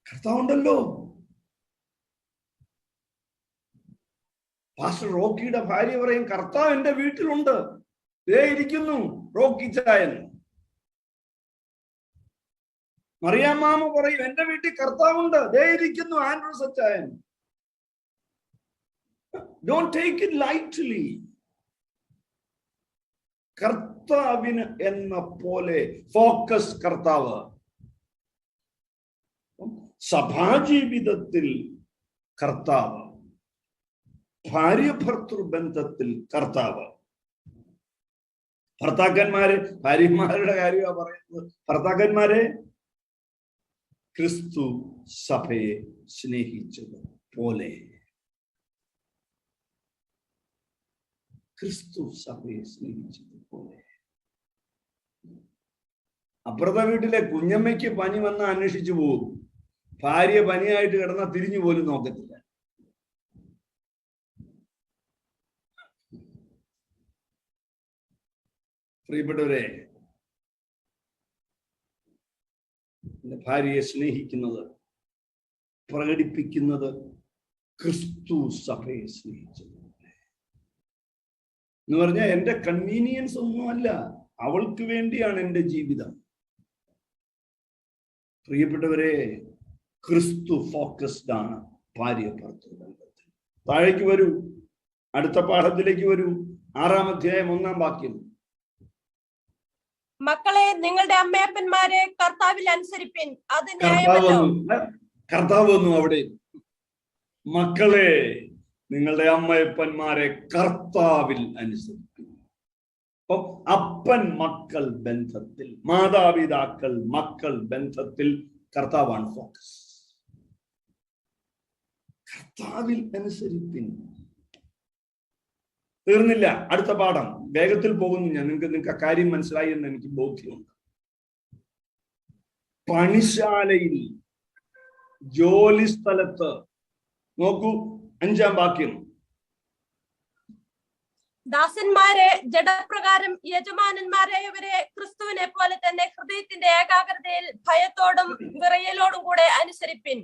കർത്താവുണ്ടല്ലോ. പാസ്റ്റർ റോക്കിയുടെ ഭാര്യ പറയും, കർത്താവ് എന്റെ വീട്ടിലുണ്ട്, ദേ ഇരിക്കുന്നു റോക്കി ചായൻ. മറിയാമ്മാമ പറയും, എന്റെ വീട്ടിൽ കർത്താവുണ്ട്, ദേ ഇരിക്കുന്നു ആൻഡ്രൂസ് അച്ചായൻ. Don't take it lightly. കർത്താവിന് എന്ന പോലെ ഫോക്കസ് കർത്താവ്. സഭാജീവിതത്തിൽ കർത്താവ്. ഭാര്യ ഭർത്തൃ ബന്ധത്തിൽ കർത്താവ്. ഭർത്താക്കന്മാരെ, ഭാര്യമാരുടെ കാര്യമാണ് പറയുന്നത്. ഭർത്താക്കന്മാരെ, ക്രിസ്തു സഭയെ സ്നേഹിച്ചത് പോലെ. ക്രിസ്തു സഭയെ സ്നേഹിച്ചത് പോലെ. അപ്പുറത്തെ വീട്ടിലെ കുഞ്ഞമ്മയ്ക്ക് പനി വന്ന അന്വേഷിച്ചു പോകും. ഭാര്യ പനിയായിട്ട് കിടന്നാൽ തിരിഞ്ഞു പോലും നോക്കത്തില്ല. പ്രിയപ്പെട്ടവരെ, ഭാര്യയെ സ്നേഹിക്കുന്നത്, പ്രകടിപ്പിക്കുന്നത് ക്രിസ്തു സഭയെ സ്നേഹിച്ചത് എന്ന് പറഞ്ഞാൽ എന്റെ കൺവീനിയൻസ് ഒന്നുമല്ല, അവൾക്ക് വേണ്ടിയാണ് എന്റെ ജീവിതം. പ്രിയപ്പെട്ടവരെ, ക്രിസ്തു ഫോക്കസ്ഡ് ആണ് ഭാര്യ ഭർത്തൃ ബന്ധത്തിൽ. താഴേക്ക് വരൂ, അടുത്ത പാഠത്തിലേക്ക് വരൂ. 6-ാം അധ്യായം 1-ാം വാക്യം. മക്കളെ, നിങ്ങളുടെ അമ്മയപ്പന്മാരെ കർത്താവിൽ അനുസരിപ്പിൻ, അത് ന്യായമല്ലോ. കർത്താവ് വന്നു അവിടെ. മക്കളെ, നിങ്ങളുടെ അമ്മയപ്പന്മാരെ കർത്താവിൽ അനുസരിപ്പിൻ. അപ്പം അപ്പൻ മക്കൾ ബന്ധത്തിൽ, മാതാപിതാക്കൾ മക്കൾ ബന്ധത്തിൽ കർത്താവാണ് ഫോക്കസ്. കർത്താവിൽ അനുസരിപ്പിൻ. തീർന്നില്ല, അടുത്ത പാഠം. വേഗത്തിൽ പോകുന്നു ഞാൻ. നിങ്ങൾക്ക് കാര്യം മനസ്സിലായി എന്ന് എനിക്ക് ബോധ്യമുണ്ട്. പണിശാലയിൽ, ജോലി സ്ഥലത്ത് നോക്കൂ, 5-ാം വാക്യം. ദാസന്മാരെ ജഡപ്രകാരം യജമാനന്മാരായവരെ ക്രിസ്തുവിനെ പോലെ തന്നെ ഹൃദയത്തിന്റെ ഏകാഗ്രതയിൽ ഭയത്തോടും വിറയലോടും കൂടെ അനുസരിപ്പിൻ.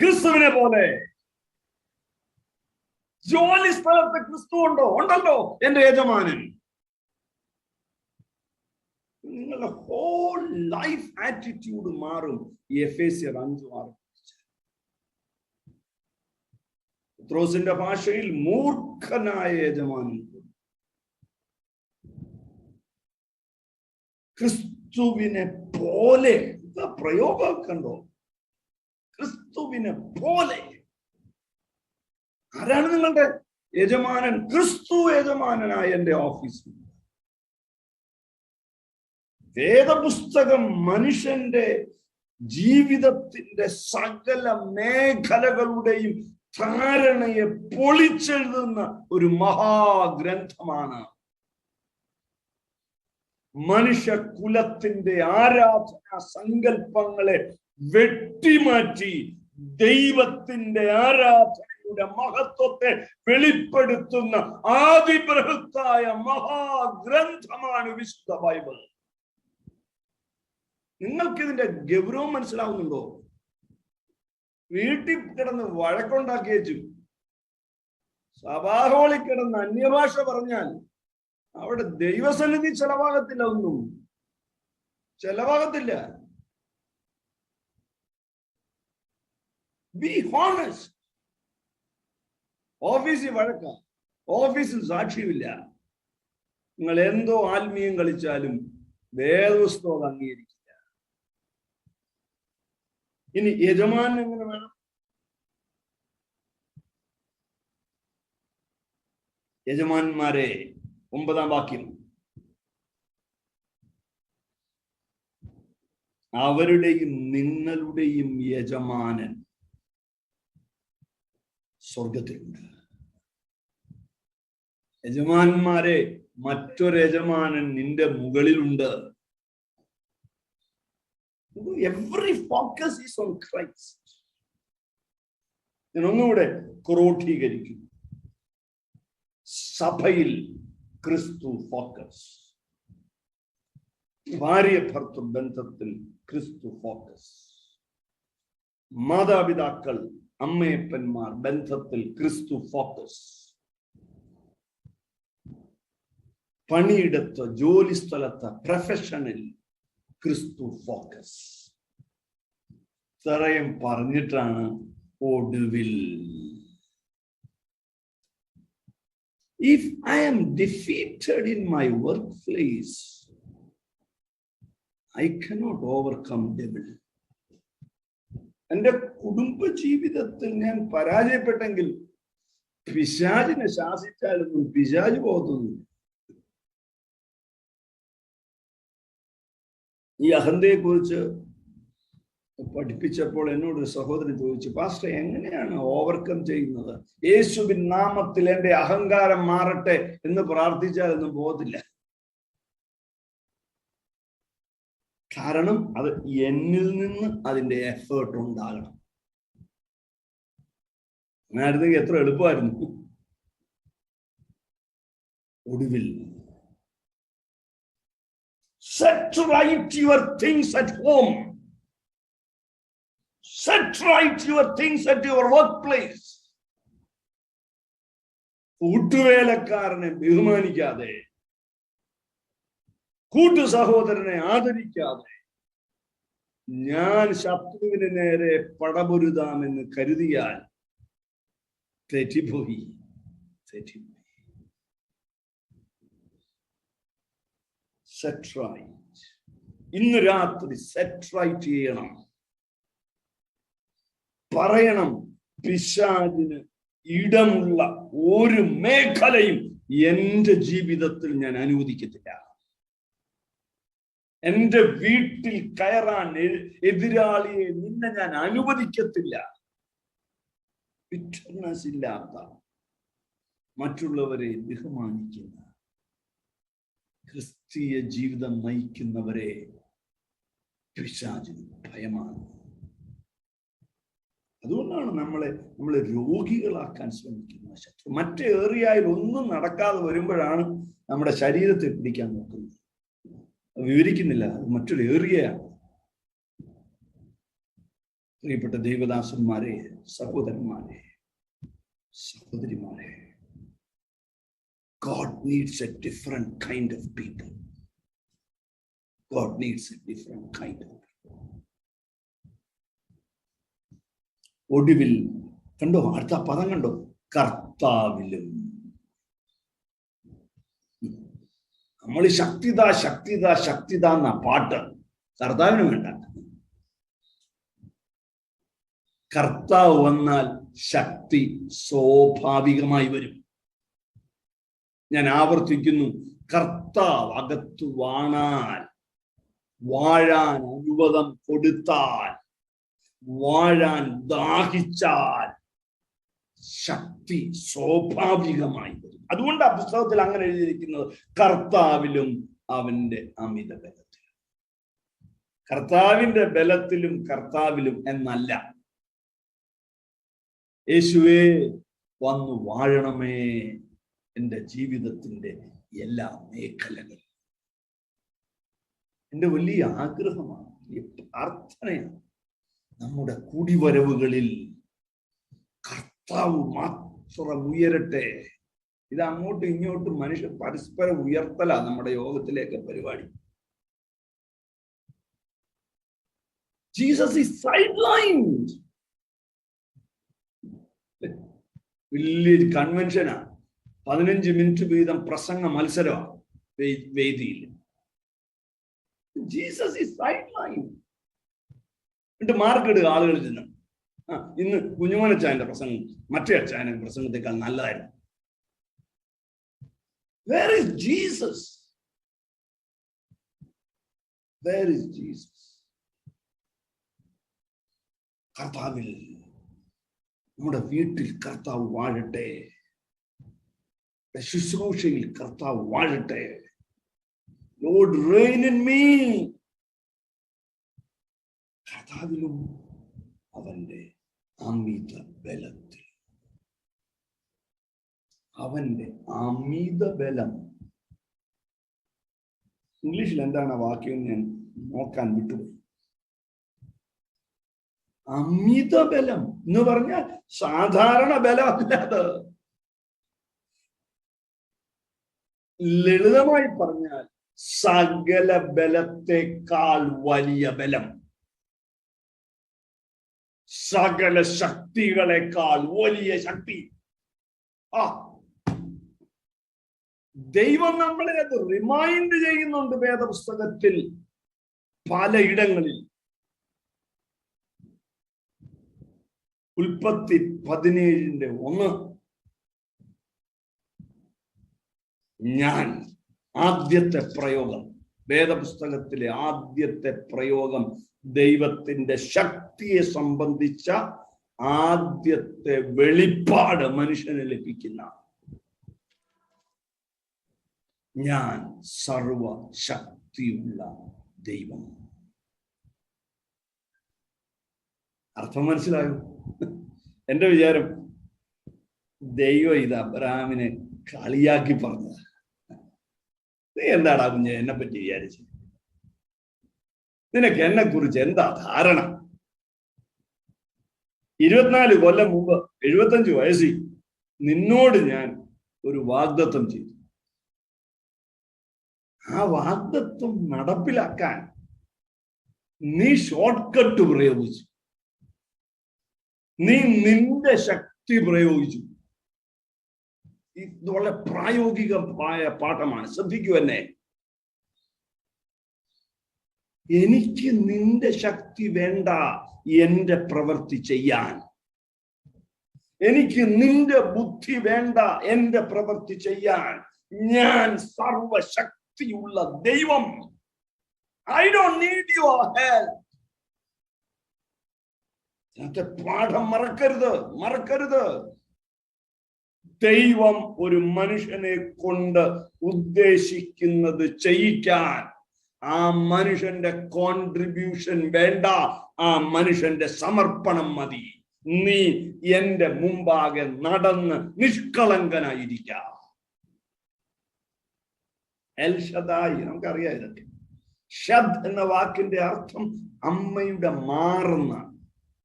ക്രിസ്തുവിനെ പോലെ. ജോലി സ്ഥലത്ത് ക്രിസ്തു ഉണ്ടോ? ഉണ്ടല്ലോ, എന്റെ യജമാനൻ. നിങ്ങളുടെ ഹോൾ ലൈഫ് ആറ്റിറ്റ്യൂഡ് മാറും. എഫേസ്യർ 5:6. പത്രോസിന്റെ ഭാഷയിൽ മൂർഖനായ യജമാനൻ. ക്രിസ്തുവിനെ പോലെ. പ്രയോഗം കണ്ടോ? ക്രിസ്തുവിനെ പോലെ. ആരാണ് നിങ്ങളുടെ യജമാനൻ? ക്രിസ്തു യജമാനനായ എന്റെ ഓഫീസിൽ. വേദപുസ്തകം മനുഷ്യന്റെ ജീവിതത്തിന്റെ സകല മേഖലകളുടെയും ധാരണയെ പൊളിച്ചെഴുതുന്ന ഒരു മഹാഗ്രന്ഥമാണ്. മനുഷ്യകുലത്തിന്റെ ആരാധനാ സങ്കല്പങ്ങളെ വെട്ടിമാറ്റി ദൈവത്തിന്റെ ആരാധനയുടെ മഹത്വത്തെ വെളിപ്പെടുത്തുന്ന ആദിബൃഹത്തായ മഹാഗ്രന്ഥമാണ് വിശുദ്ധ ബൈബിൾ. നിങ്ങൾക്കിതിന്റെ ഗൗരവം മനസ്സിലാവുന്നുണ്ടോ? വീട്ടിൽ കിടന്ന് വഴക്കുണ്ടാക്കി വെച്ചു, സഭാഹോളിൽ കിടന്ന് അന്യഭാഷ പറഞ്ഞാൽ അവിടെ ദൈവസന്നിധി ചെലവാകത്തില്ല. ഒന്നും ചെലവാകത്തില്ല. Be honest. ഓഫീസിൽ വഴക്ക, ഓഫീസിൽ സാക്ഷ്യമില്ല. നിങ്ങൾ എന്തോ ആത്മീയം കളിച്ചാലും വേദപുസ്തകം അംഗീകരിക്കില്ല. ഇനി യജമാനൻ എങ്ങനെ വേണം? യജമാന്മാരെ, 9-ാം വാക്യം. അവരുടെയും നിങ്ങളുടെയും യജമാനൻ സ്വർഗത്തിലുണ്ട്. യജമാന്മാരെ, മറ്റൊരു യജമാനൻ നിന്റെ മുകളിലുണ്ട്. Every focus is on Christ. ഞാൻ ഒന്നുകൂടെ ക്രോഡീകരിക്കും. സഭയിൽ ക്രിസ്തു ഫോക്കസ്. ഭാര്യ ഭർത്തൃ ബന്ധത്തിൽ ക്രിസ്തു ഫോക്കസ്. മാതാപിതാക്കൾ, അമ്മയപ്പന്മാർ ബന്ധത്തിൽ ക്രിസ്തു ഫോക്കസ്. പണിയിടത്ത്, ജോലി സ്ഥലത്ത്, പ്രൊഫഷനിൽ ക്രിസ്തു ഫോക്കസ്. ഇത്രയും പറഞ്ഞിട്ടാണ് ഒടുവിൽ, if I am defeated in my workplace, I cannot overcome devil. എന്റെ കുടുംബ ജീവിതത്തിൽ ഞാൻ പരാജയപ്പെട്ടെങ്കിൽ പിശാചിനെ ശാസിച്ചാലൊന്നും പിശാച് പോകത്തൊന്നുമില്ല. ഈ അഹന്തയെ കുറിച്ച് പഠിപ്പിച്ചപ്പോൾ എന്നോട് ഒരു സഹോദരൻ ചോദിച്ചു, പാസ്റ്റർ എങ്ങനെയാണ് ഓവർകം ചെയ്യുന്നത്? യേശുവിൻ നാമത്തിൽ എന്റെ അഹങ്കാരം മാറട്ടെ എന്ന് പ്രാർത്ഥിച്ചാലൊന്നും പോകത്തില്ല. കാരണം അത് എന്നിൽ നിന്ന് അതിന്റെ എഫേർട്ട് ഉണ്ടാകണം. അങ്ങനായിരുന്നെങ്കിൽ എത്ര എളുപ്പമായിരുന്നു. ഒടുവിൽ set right your things at home. Set right your things at your workplace. കൂട്ടുവേലക്കാരനെ ബഹുമാനിക്കാതെ, കൂട്ടു സഹോദരനെ ആദരിക്കാതെ ഞാൻ ശത്രുവിന് നേരെ പടപൊരുതാമെന്ന് കരുതിയാൽ തെറ്റിപ്പോയി. Set right. ഇന്ന് രാത്രി സെറ്റ് റൈറ്റ് ചെയ്യണം. പറയണം, പിശാചിന് ഇടമുള്ള ഒരു മേഖലയും എന്റെ ജീവിതത്തിൽ ഞാൻ അനുവദിക്കത്തില്ല. എന്റെ വീട്ടിൽ കയറാൻ എതിരാളിയെ നിന്നെ ഞാൻ അനുവദിക്കത്തില്ല. ഫിറ്റ്നസ് ഇല്ലാത്ത, മറ്റുള്ളവരെ ബഹുമാനിക്കുന്ന, ക്രിസ്തീയ ജീവിതം നയിക്കുന്നവരെ പിശാചിന് ഭയമാണ്. അതുകൊണ്ടാണ് നമ്മളെ രോഗികളാക്കാൻ ശ്രമിക്കുന്ന ശത്രു. മറ്റേ ഏറിയായിൽ ഒന്നും നടക്കാതെ വരുമ്പോഴാണ് നമ്മുടെ ശരീരത്തെ പിടിക്കാൻ നോക്കുന്നത്. വിവരിക്കുന്നില്ല, അത് മറ്റൊരു ഏറിയയാണ്. പ്രിയപ്പെട്ട ദൈവദാസന്മാരെ, സഹോദരന്മാരെ, സഹോദരിമാരെ, God needs a different kind of people. God needs a different kind of people. ഒടുവിൽ കണ്ടോ, അടുത്ത പദം കണ്ടോ, കർത്താവിലും. നമ്മൾ ശക്തിത എന്ന പാട്ട് കർത്താവിന് വേണ്ട. കർത്താവ് വന്നാൽ ശക്തി സ്വാഭാവികമായി വരും. ഞാൻ ആവർത്തിക്കുന്നു, കർത്താവ് അകത്ത് വാണാൽ, വാഴാൻ അനുവാദം കൊടുത്താൽ, വാഴാൻ ദാഹിച്ചാൽ ശക്തി സ്വാഭാവികമായി വരും. അതുകൊണ്ട് ആ പുസ്തകത്തിൽ അങ്ങനെ എഴുതിയിരിക്കുന്നത്, കർത്താവിലും അവന്റെ അമിത ബലത്തിലും. കർത്താവിന്റെ ബലത്തിലും കർത്താവിലും എന്നല്ല, യേശുവേ വന്നു വാഴണമേ എന്റെ ജീവിതത്തിന്റെ എല്ലാ മേഖലകളും. എന്റെ വലിയ ആഗ്രഹമാണ്, വലിയ പ്രാർത്ഥനയാണ്, നമ്മുടെ കുടിവരവുകളിൽ കർത്താവ് മാത്രം ഉയരട്ടെ. ഇത് അങ്ങോട്ടും ഇങ്ങോട്ടും മനുഷ്യർ പരസ്പരം ഉയർത്തലാ നമ്മുടെ യോഗത്തിലേക്ക് പരിപാടി. Jesus is sidelined. വലിയൊരു കൺവെൻഷനാ, 15 മിനിറ്റ് വീതം പ്രസംഗ മത്സരമാണ് വേദിയിൽ. Jesus is sidelined. എന്നിട്ട് മാർക്കിടുക ആളുകളിൽ നിന്ന്. ഇന്ന് കുഞ്ഞുമോനച്ചായന്റെ പ്രസംഗം മറ്റേ അച്ചായന്റെ പ്രസംഗത്തെക്കാൾ നല്ലതായിരുന്നു. Where is Jesus? Where is Jesus? കർത്താവിൽ, നമ്മുടെ വീട്ടിൽ കർത്താവ് വാഴട്ടെ, ശുശ്രൂഷയിൽ കർത്താവ് വാഴട്ടെ. Lord, reign in me. കർത്താവിലും അവന്റെ അമിത ബലത്തിൽ. അവന്റെ അമിത ബലം. ഇംഗ്ലീഷിൽ എന്താണ് ആ വാക്യം ഞാൻ നോക്കാൻ വിട്ടുപോയി. അമിത ബലം എന്ന് പറഞ്ഞാൽ സാധാരണ ബലമല്ലാതെ, ലളിതമായി പറഞ്ഞാൽ സകല ബലത്തെക്കാൾ വലിയ ബലം, സകല ശക്തികളെക്കാൾ വലിയ ശക്തി. ദൈവം നമ്മളെ അത് റിമൈൻഡ് ചെയ്യുന്നുണ്ട് വേദപുസ്തകത്തിൽ പലയിടങ്ങളിൽ. ഉൽപ്പത്തി 17:1 ഞാൻ. ആദ്യത്തെ പ്രയോഗം, വേദപുസ്തകത്തിലെ ആദ്യത്തെ പ്രയോഗം, ദൈവത്തിന്റെ ശക്തിയെ സംബന്ധിച്ച ആദ്യത്തെ വെളിപ്പാട് മനുഷ്യന് ലഭിക്കുന്ന, ഞാൻ സർവശക്തിയുള്ള ദൈവം. അർത്ഥം മനസ്സിലായോ? എന്റെ വിചാരം ദൈവം ഇത് അബ്രഹാമിനെ കളിയാക്കി പറഞ്ഞത്. നീ എന്താടാ കുഞ്ഞെ എന്നെ പറ്റി വിചാരിച്ചു? നിനക്ക് എന്നെ കുറിച്ച് എന്താ ധാരണ? 24 കൊല്ലം മുമ്പ് 75 വയസ്സിൽ നിന്നോട് ഞാൻ ഒരു വാഗ്ദത്തം ചെയ്തു. ആ വാഗ്ദത്തം നടപ്പിലാക്കാൻ നീ ഷോർട്ട് കട്ട് പ്രയോഗിച്ചു. നീ നിന്റെ ശക്തി പ്രയോഗിച്ചു. ഇത് വളരെ പ്രായോഗികമായ പാഠമാണ്. ശ്രദ്ധിക്കൂ എന്നെ. എനിക്ക് നിന്റെ ശക്തി വേണ്ട എന്റെ പ്രവൃത്തി ചെയ്യാൻ. എനിക്ക് നിന്റെ ബുദ്ധി വേണ്ട എന്റെ പ്രവൃത്തി ചെയ്യാൻ. ഞാൻ സർവശക്തിയുള്ള ദൈവം. I don't need your help. പാഠം മറക്കരുത്. ദൈവം ഒരു മനുഷ്യനെ കൊണ്ട് ഉദ്ദേശിക്കുന്നത് ചെയ്യിക്കാൻ ആ മനുഷ്യന്റെ കോൺട്രിബ്യൂഷൻ വേണ്ട, ആ മനുഷ്യന്റെ സമർപ്പണം മതി. നീ എന്റെ മുമ്പാകെ നടന്ന് നിഷ്കളങ്കനായിരിക്കാം. എൽ ഷദായി, നമുക്കറിയാം ഇതൊക്കെ. ഷദ് എന്ന വാക്കിന്റെ അർത്ഥം അമ്മയുടെ മാറുന്ന,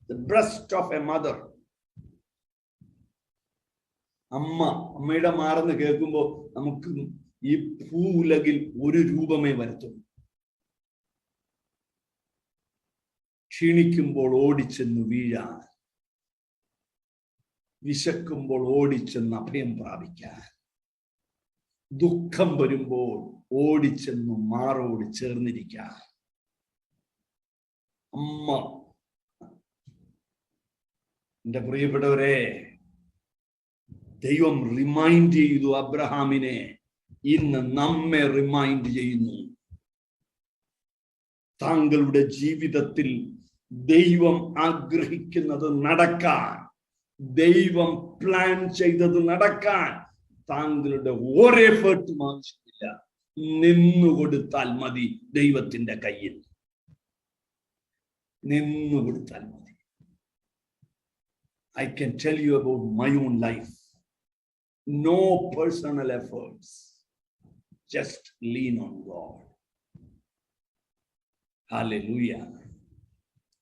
the breast of a mother. അമ്മയുടെ മാറെന്ന് കേൾക്കുമ്പോൾ നമുക്ക് ഈ ഭൂലകിൽ ഒരു രൂപമേ വരത്തുള്ളൂ. ക്ഷീണിക്കുമ്പോൾ ഓടിച്ചെന്ന് വീഴാൻ, വിശക്കുമ്പോൾ ഓടിച്ചെന്ന് അഭയം പ്രാപിക്കാൻ, ദുഃഖം വരുമ്പോൾ ഓടിച്ചെന്ന് മാറോട് ചേർന്നിരിക്കാൻ. അമ്മ. എന്റെ പ്രിയപ്പെട്ടവരെ, ദൈവം റിമൈൻഡ് ചെയ്തു അബ്രഹാമിനെ. ഇന്ന് നമ്മെ റിമൈൻഡ് ചെയ്യുന്നു. താങ്കളുടെ ജീവിതത്തിൽ ദൈവം ആഗ്രഹിക്കുന്നത് നടക്കാൻ, ദൈവം പ്ലാൻ ചെയ്തത് നടക്കാൻ താങ്കളുടെ ഒരു എഫേർട്ടും ആവശ്യമില്ല. നിന്നുകൊടുത്താൽ മതി. ദൈവത്തിന്റെ കയ്യിൽ നിന്നുകൊടുത്താൽ മതി. I can tell you about my own life. No personal efforts. Just lean on God. Hallelujah.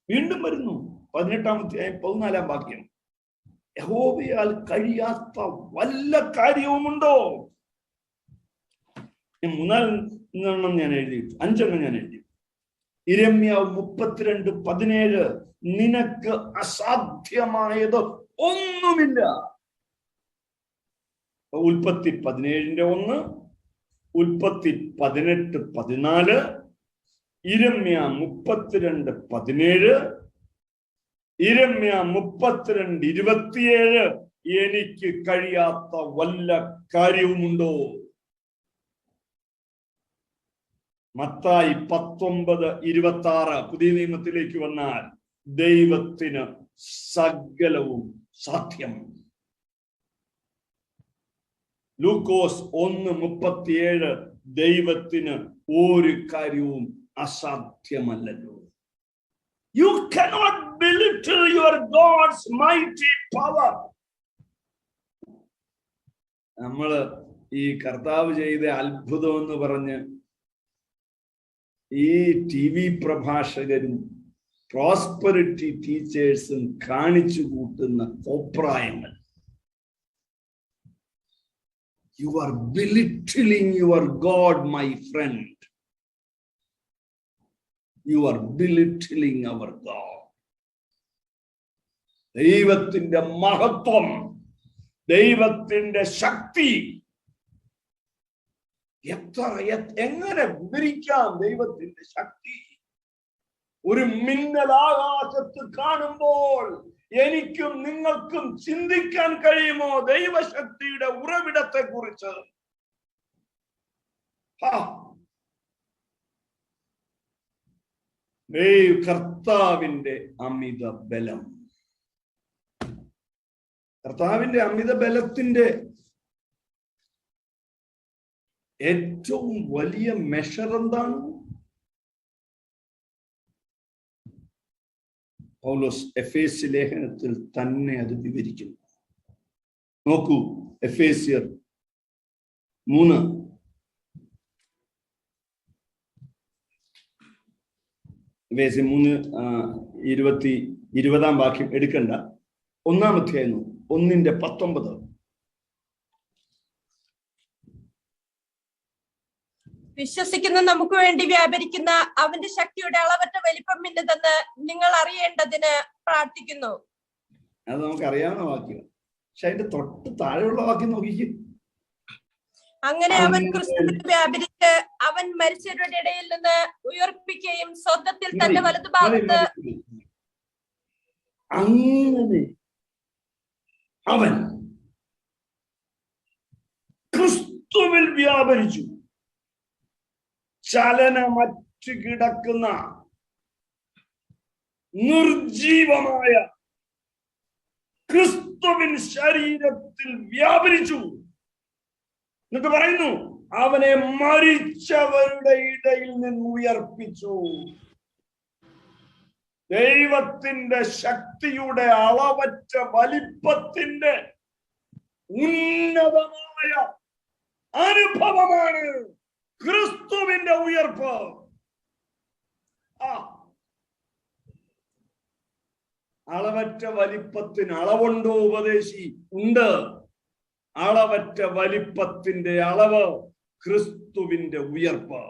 വീണ്ടും വരുന്നു 18-ാമത്തെ 14-ാം വാക്യം. യഹോവയാൽ കഴിയാത്ത വല്ല കാര്യവുമുണ്ടോ? 3 ഞാൻ എഴുതി, 5 ഞാൻ എഴുതി. യിരെമ്യാവ് 32:17, നിനക്ക് അസാധ്യമായത് ഒന്നുമില്ല. ഉൽപ്പത്തി 17:1, ഉൽപ്പത്തി 18:14, യിരെമ്യാവ് 32:17, യിരെമ്യാവ് 32:27, എനിക്ക് കഴിയാത്ത വല്ല കാര്യവുമുണ്ടോ? മത്തായി 19:26, പുതിയ നിയമത്തിലേക്ക് വന്നാൽ ദൈവത്തിന് സകലവും സാധ്യം. ലൂക്കോസ് 1:37, ദൈവത്തിന് ഒരു കാര്യവും അസാധ്യമല്ലല്ലോ. You cannot belittle your God's mighty power. നമ്മള് ഈ കർത്താവ് ചെയ്ത അത്ഭുതം എന്ന് പറഞ്ഞ് ഈ TV പ്രഭാഷകരും പ്രോസ്പെറിറ്റി ടീച്ചേഴ്സും കാണിച്ചു കൂട്ടുന്ന കോപ്രായങ്ങൾ. You are belittling your God, my friend. You are belittling our God. ദൈവത്തിന്റെ മഹത്വം, ദൈവത്തിന്റെ ശക്തി എങ്ങനെ വിവരിക്കാം? ദൈവത്തിന്റെ ശക്തി ഒരു മിന്നൽ ആകാശത്ത് കാണുമ്പോൾ എനിക്കും നിങ്ങൾക്കും ചിന്തിക്കാൻ കഴിയുമോ ദൈവശക്തിയുടെ ഉറവിടത്തെ കുറിച്ച്? കർത്താവിന്റെ അമിത ബലം. കർത്താവിന്റെ അമിത ബലത്തിന്റെ ഏറ്റവും വലിയ മെഷർ എന്താണ്? പൗലോസ് എഫേസ്യ ലേഖനത്തിൽ തന്നെ അത് വിവരിക്കുന്നു. നോക്കൂ, എഫേസ്യർ 3 20 വാക്യം എടുക്കണ്ട, 1-ാം അധ്യായം 1:19. വിശ്വസിക്കുന്ന നമുക്ക് വേണ്ടി വ്യാപരിക്കുന്ന അവന്റെ ശക്തിയുടെ അളവറ്റ വലിപ്പം ഇന്നതെന്ന് നിങ്ങൾ അറിയേണ്ടതിന് പ്രാർത്ഥിക്കുന്നു. അത് നമുക്ക് അറിയാവുന്ന വാക്യം. പക്ഷെ അതിന്റെ തൊട്ട് താഴെയുള്ള വാക്യം നോക്കിക്കും. അങ്ങനെ അവൻ ക്രിസ്തുവിൽ വ്യാപരിച്ച് അവൻ മരിച്ചവരുടെ ഇടയിൽ നിന്ന് ഉയർപ്പിക്കുകയും സ്വർഗ്ഗത്തിൽ തന്റെ വലതുഭാഗത്ത്. അങ്ങനെ അവൻ ക്രിസ്തുവിൽ വ്യാപരിച്ചു. ചലനമറ്റ് കിടക്കുന്ന നിർജീവമായ ക്രിസ്തുവിൻ ശരീരത്തിൽ വ്യാപരിച്ചു. എന്നിട്ട് പറയുന്നു, അവനെ മരിച്ചവരുടെ ഇടയിൽ നിന്ന് ഉയർപ്പിച്ചു. ദൈവത്തിന്റെ ശക്തിയുടെ അളവറ്റ വലിപ്പത്തിന്റെ ഉന്നതമായ അനുഭവമാണ് ക്രിസ്തുവിന്റെ ഉയർപ്പ്. അളവറ്റ വലിപ്പത്തിന് അളവുണ്ടോ ഉപദേശി? ഉണ്ട്. അളവറ്റ വലിപ്പത്തിന്റെ അളവ് ക്രിസ്തുവിന്റെ ഉയർപ്പ്.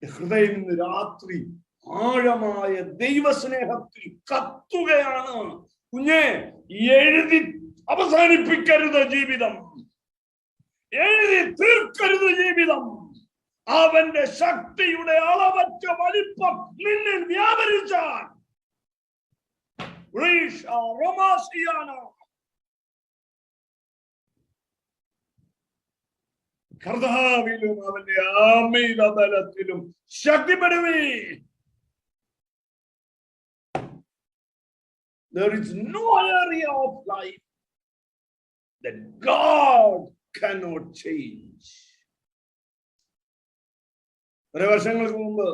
ഹൃദയം ഇന്ന് രാത്രി ആഴമായ ദൈവസ്നേഹത്തിൽ കത്തുകയാണ്. കുഞ്ഞെ, എഴുതി അവസാനിപ്പിക്കരുത് ജീവിതം, എഴുതി തീർക്കരുത് ജീവിതം. അവന്റെ ശക്തിയുടെ അളവറ്റ വലിപ്പം നിന്നിൽ വ്യാപരിച്ചാൽ കർത്താവിലും അവന്റെ അമിത ബലത്തിലും ശക്തിപ്പെടുവീ. There is no area of life that God cannot change. കുറെ വർഷങ്ങൾക്ക് മുമ്പ്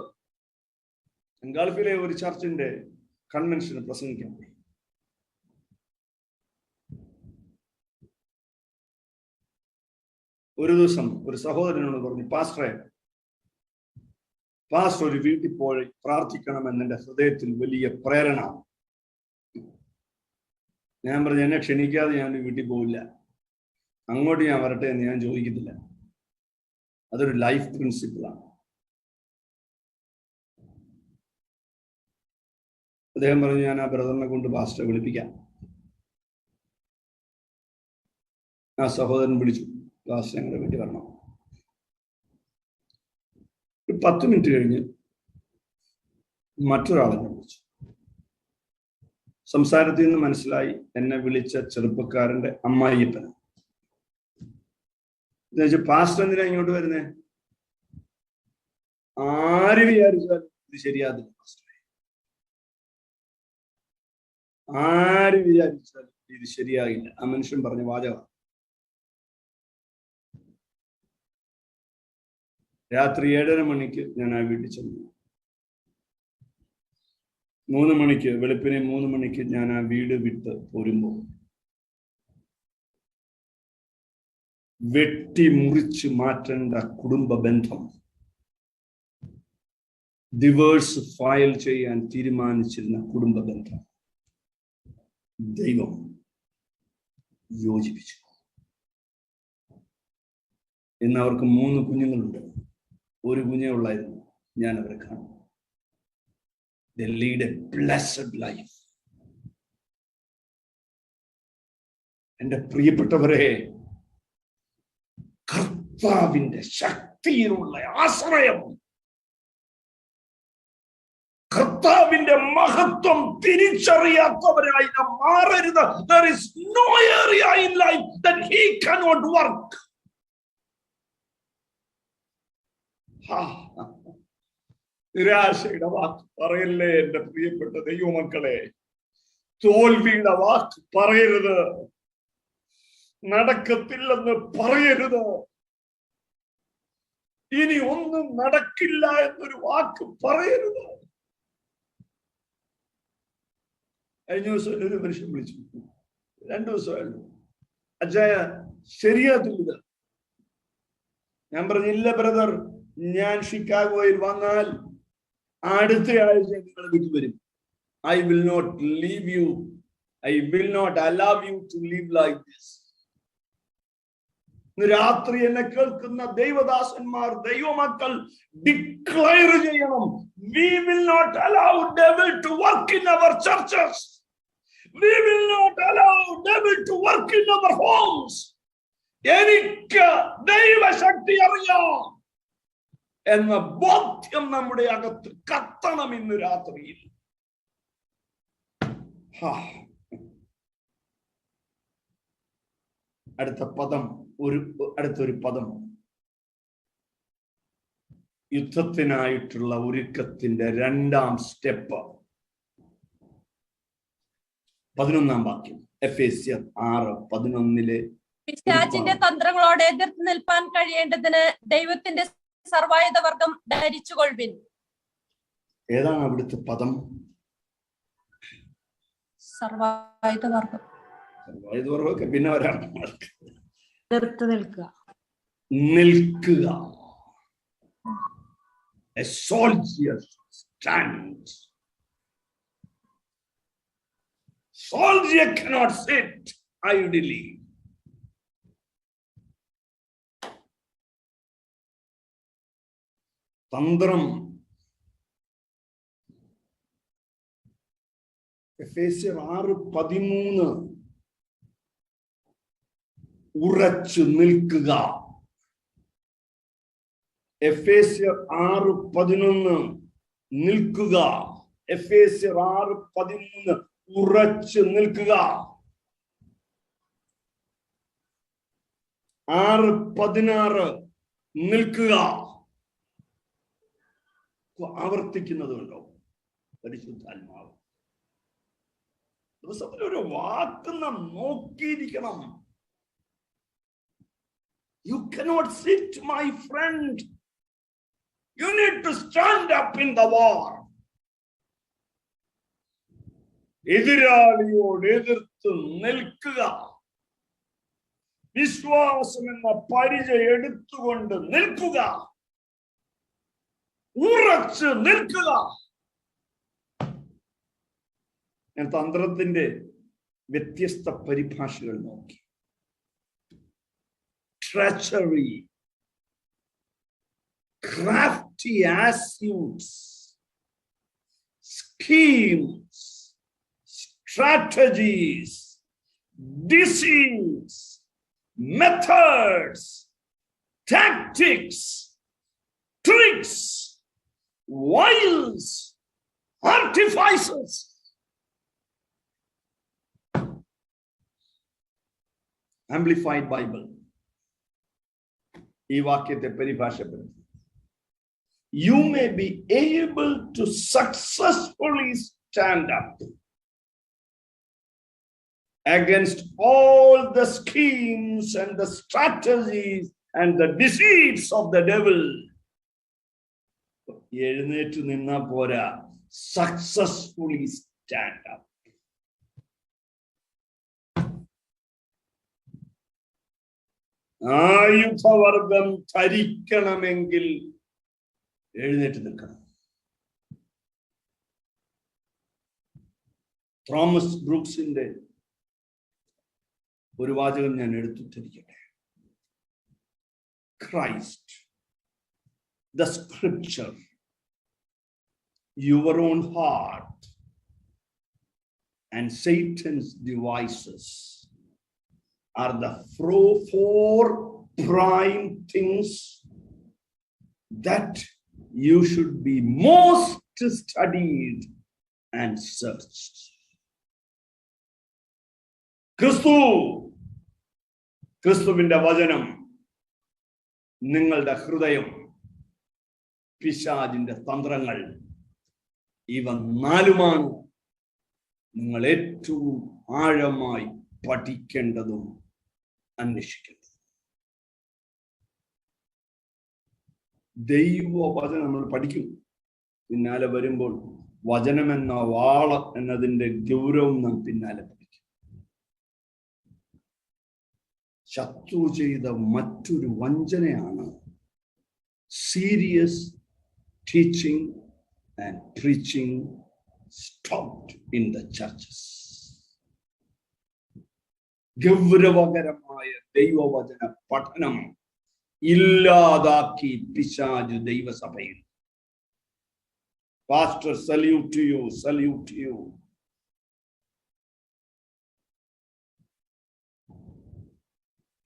ഗൾഫിലെ ഒരു ചർച്ചിന്റെ കൺവെൻഷന് പ്രസംഗിക്കാൻ പോയി. ഒരു ദിവസം ഒരു സഹോദരനോട് പറഞ്ഞു, പാസ്റ്റർ ഒരു വീട്ടിൽ പോയി പ്രാർത്ഥിക്കണമെന്ന് എന്റെ ഹൃദയത്തിൽ വലിയ പ്രേരണ. ഞാൻ പറഞ്ഞു, എന്നെ ക്ഷണിക്കാതെ ഞാൻ വീട്ടിൽ പോവില്ല, അങ്ങോട്ട് ഞാൻ വരട്ടെ എന്ന് ഞാൻ ചോദിക്കത്തില്ല. അതൊരു ലൈഫ് പ്രിൻസിപ്പിളാണ്. അദ്ദേഹം പറഞ്ഞു, ഞാൻ ആ ബ്രദറിനെ കൊണ്ട് പാസ്റ്ററെ വിളിപ്പിക്കാം. ആ സഹോദരൻ വിളിച്ചു, പാസ്റ്റർ ഞങ്ങളുടെ വീട്ടിൽ വരണം. ഒരു 10 മിനിറ്റ് കഴിഞ്ഞ് മറ്റൊരാളെ വിളിച്ചു. സംസാരത്തിൽ നിന്ന് മനസ്സിലായി എന്നെ വിളിച്ച ചെറുപ്പക്കാരന്റെ അമ്മായിയപ്പൻ. പാസ്റ്റർ എന്തിനാ ഇങ്ങോട്ട് വരുന്നേ? ആര് വിചാരിച്ചാൽ ഇത് ശരിയാതില്ല പാസ്റ്ററെ, ആര് വിചാരിച്ചാൽ ഇത് ശരിയാകില്ല. ആ മനുഷ്യൻ പറഞ്ഞ വാചകം. രാത്രി 7:30 മണിക്ക് ഞാൻ ആ വീട്ടിൽ ചെന്നു. 3 മണിക്ക്, വെളുപ്പിനെ 3 മണിക്ക് ഞാൻ ആ വീട് വിട്ട് പോരുമ്പോൾ വെട്ടി മുറിച്ച് മാറ്റേണ്ട കുടുംബ ബന്ധം ഡിവോഴ്സ് ഫയൽ ചെയ്യാൻ തീരുമാനിച്ചിരുന്ന കുടുംബ ബന്ധം ദൈവം യോജിപ്പിച്ചു. ഇന്ന് അവർക്ക് 3 കുഞ്ഞുങ്ങളുണ്ട്. ഒരു കുഞ്ഞേ ഉള്ളായിരുന്നു. ഞാൻ അവരെ കാണും. They lead a blessed life. എന്റെ പ്രിയപ്പെട്ടവരെ, കർത്താവിന്റെ ശക്തിയിലുള്ള ആശ്രയം കർത്താവിന്റെ മഹത്വം തിരിച്ചറിയാത്തവരായി നാം മാറരുത്. There is no area in life that he cannot work. നിരാശയുടെ വാക്ക് പറയല്ലേ എന്റെ പ്രിയപ്പെട്ട ദൈവമക്കളെ. തോൽവിയുടെ വാക്ക് പറയരുത്. നടക്കത്തില്ലെന്ന് പറയരുത്. ഇനി ഒന്നും നടക്കില്ല എന്നൊരു വാക്ക് പറയരുത്. കഴിഞ്ഞ ദിവസം ഒരു മനുഷ്യൻ വിളിച്ചു, 2 ദിവസമായിരുന്നു, അച്ചായ ശരിയാത്തില്ല. ഞാൻ പറഞ്ഞില്ല ബ്രദർ, ഞാൻ ഷിക്കാഗോയിൽ വന്നാൽ അടുത്ത ആഴ്ച നിങ്ങൾ വീട്ടിൽ വരും. I will not leave you. I will not allow you to live like this. രാത്രി എന്നെ കേൾക്കുന്ന ദൈവദാസന്മാർ, ദൈവമക്കൾ ഡിക്ലെയർ ചെയ്യണം. We will not allow devil to work in our churches. We will not allow devil to work in our homes. എനിക്ക് ദൈവശക്തി അറിയാം എന്ന ബോധ്യം നമ്മുടെ അകത്ത് കത്തണം ഇന്ന് രാത്രിയിൽ. അടുത്തൊരു പദം യുദ്ധത്തിനായിട്ടുള്ള ഒരുക്കത്തിന്റെ 2ാം സ്റ്റെപ്പ്. 11ാം വാക്യം, എഫേസ്യർ 6:11. പിശാചിന്റെ തന്ത്രങ്ങളോട് എതിർത്ത് നിൽപ്പാൻ കഴിയേണ്ടതിന് ദൈവത്തിന്റെ സർവായുധവർഗം ധരിച്ചുകൊള്ളുവിൻ. ഏതാണ് അവിടുത്തെ പദം? സർവായുധവർഗം. സർവായുധവർഗമൊക്കെ പിന്നെ വരാം. എതിർത്ത് നിൽക്കുക. A soldier stands. Soldier cannot sit idly. തന്ത്രം. എഫേസ്യർ 6:13 ഉറച്ചു നിൽക്കുക. എഫേസ്യർ 6:11 നിൽക്കുക. എഫേസ്യർ 6:13 ഉറച്ചു നിൽക്കുക. 6:16 നിൽക്കുക. ആവർത്തിക്കുന്നത് കണ്ടോ പരിശുദ്ധാത്മാവ്? ദിവസത്തിൽ ഒരു വാക്ക് നാം നോക്കിയിരിക്കണം. You cannot sit, my friend. You need to stand up in the war. എതിരാളിയോട് എതിർത്ത് നിൽക്കുക. വിശ്വാസം എന്ന പരിചയം എടുത്തുകൊണ്ട് നിൽക്കുക. ഉറച്ചു നിൽക്കുക. ഞാൻ തന്ത്രത്തിന്റെ വ്യത്യസ്ത പരിഭാഷകൾ നോക്കി. Treachery, crafty astutes, schemes, strategies, deceits, methods, tactics, tricks, wiles, artifices. Amplified Bible ഈ വാക്യത്തെ പരിഭാഷപ്പെടുത്തി. You may be able to successfully stand up against all the schemes and the strategies and the deceits of the devil. എഴുന്നേറ്റ് നിന്നാ പോരാ, successfully stand up. ആയുധവർഗം ധരിക്കണമെങ്കിൽ എഴുന്നേറ്റ് നിൽക്കണം. Thomas ബ്രൂക്സിന്റെ ഒരു വാചകം ഞാൻ എടുത്തിട്ടിരിക്കട്ടെ. Christ, the scripture, your own heart, and Satan's devices are the 4 prime things that you should be most studied and searched. ക്രിസ്തുവിന്റെ വചനം, നിങ്ങളുടെ ഹൃദയം, പിശാചിന്റെ തന്ത്രങ്ങൾ, ഇവ നാലുമാണ് നിങ്ങൾ ഏറ്റവും ആഴമായി പഠിക്കേണ്ടതും അന്വേഷിക്കേണ്ടതും. ദൈവവചനം നമ്മൾ പഠിക്കും. പിന്നാലെ വരുമ്പോൾ വചനമെന്ന വാള എന്നതിന്റെ ഗൗരവം നാം പിന്നാലെ പഠിക്കും. ശത്രു ചെയ്ത മറ്റൊരു വഞ്ചനയാണ് serious teaching and preaching stopped in the churches. ഗൗരവകരമായ ദൈവവചന പഠനം ഇല്ലാതാക്കി പിശാച് ദൈവസഭയിൽ. Pastor, salute to you, salute to you.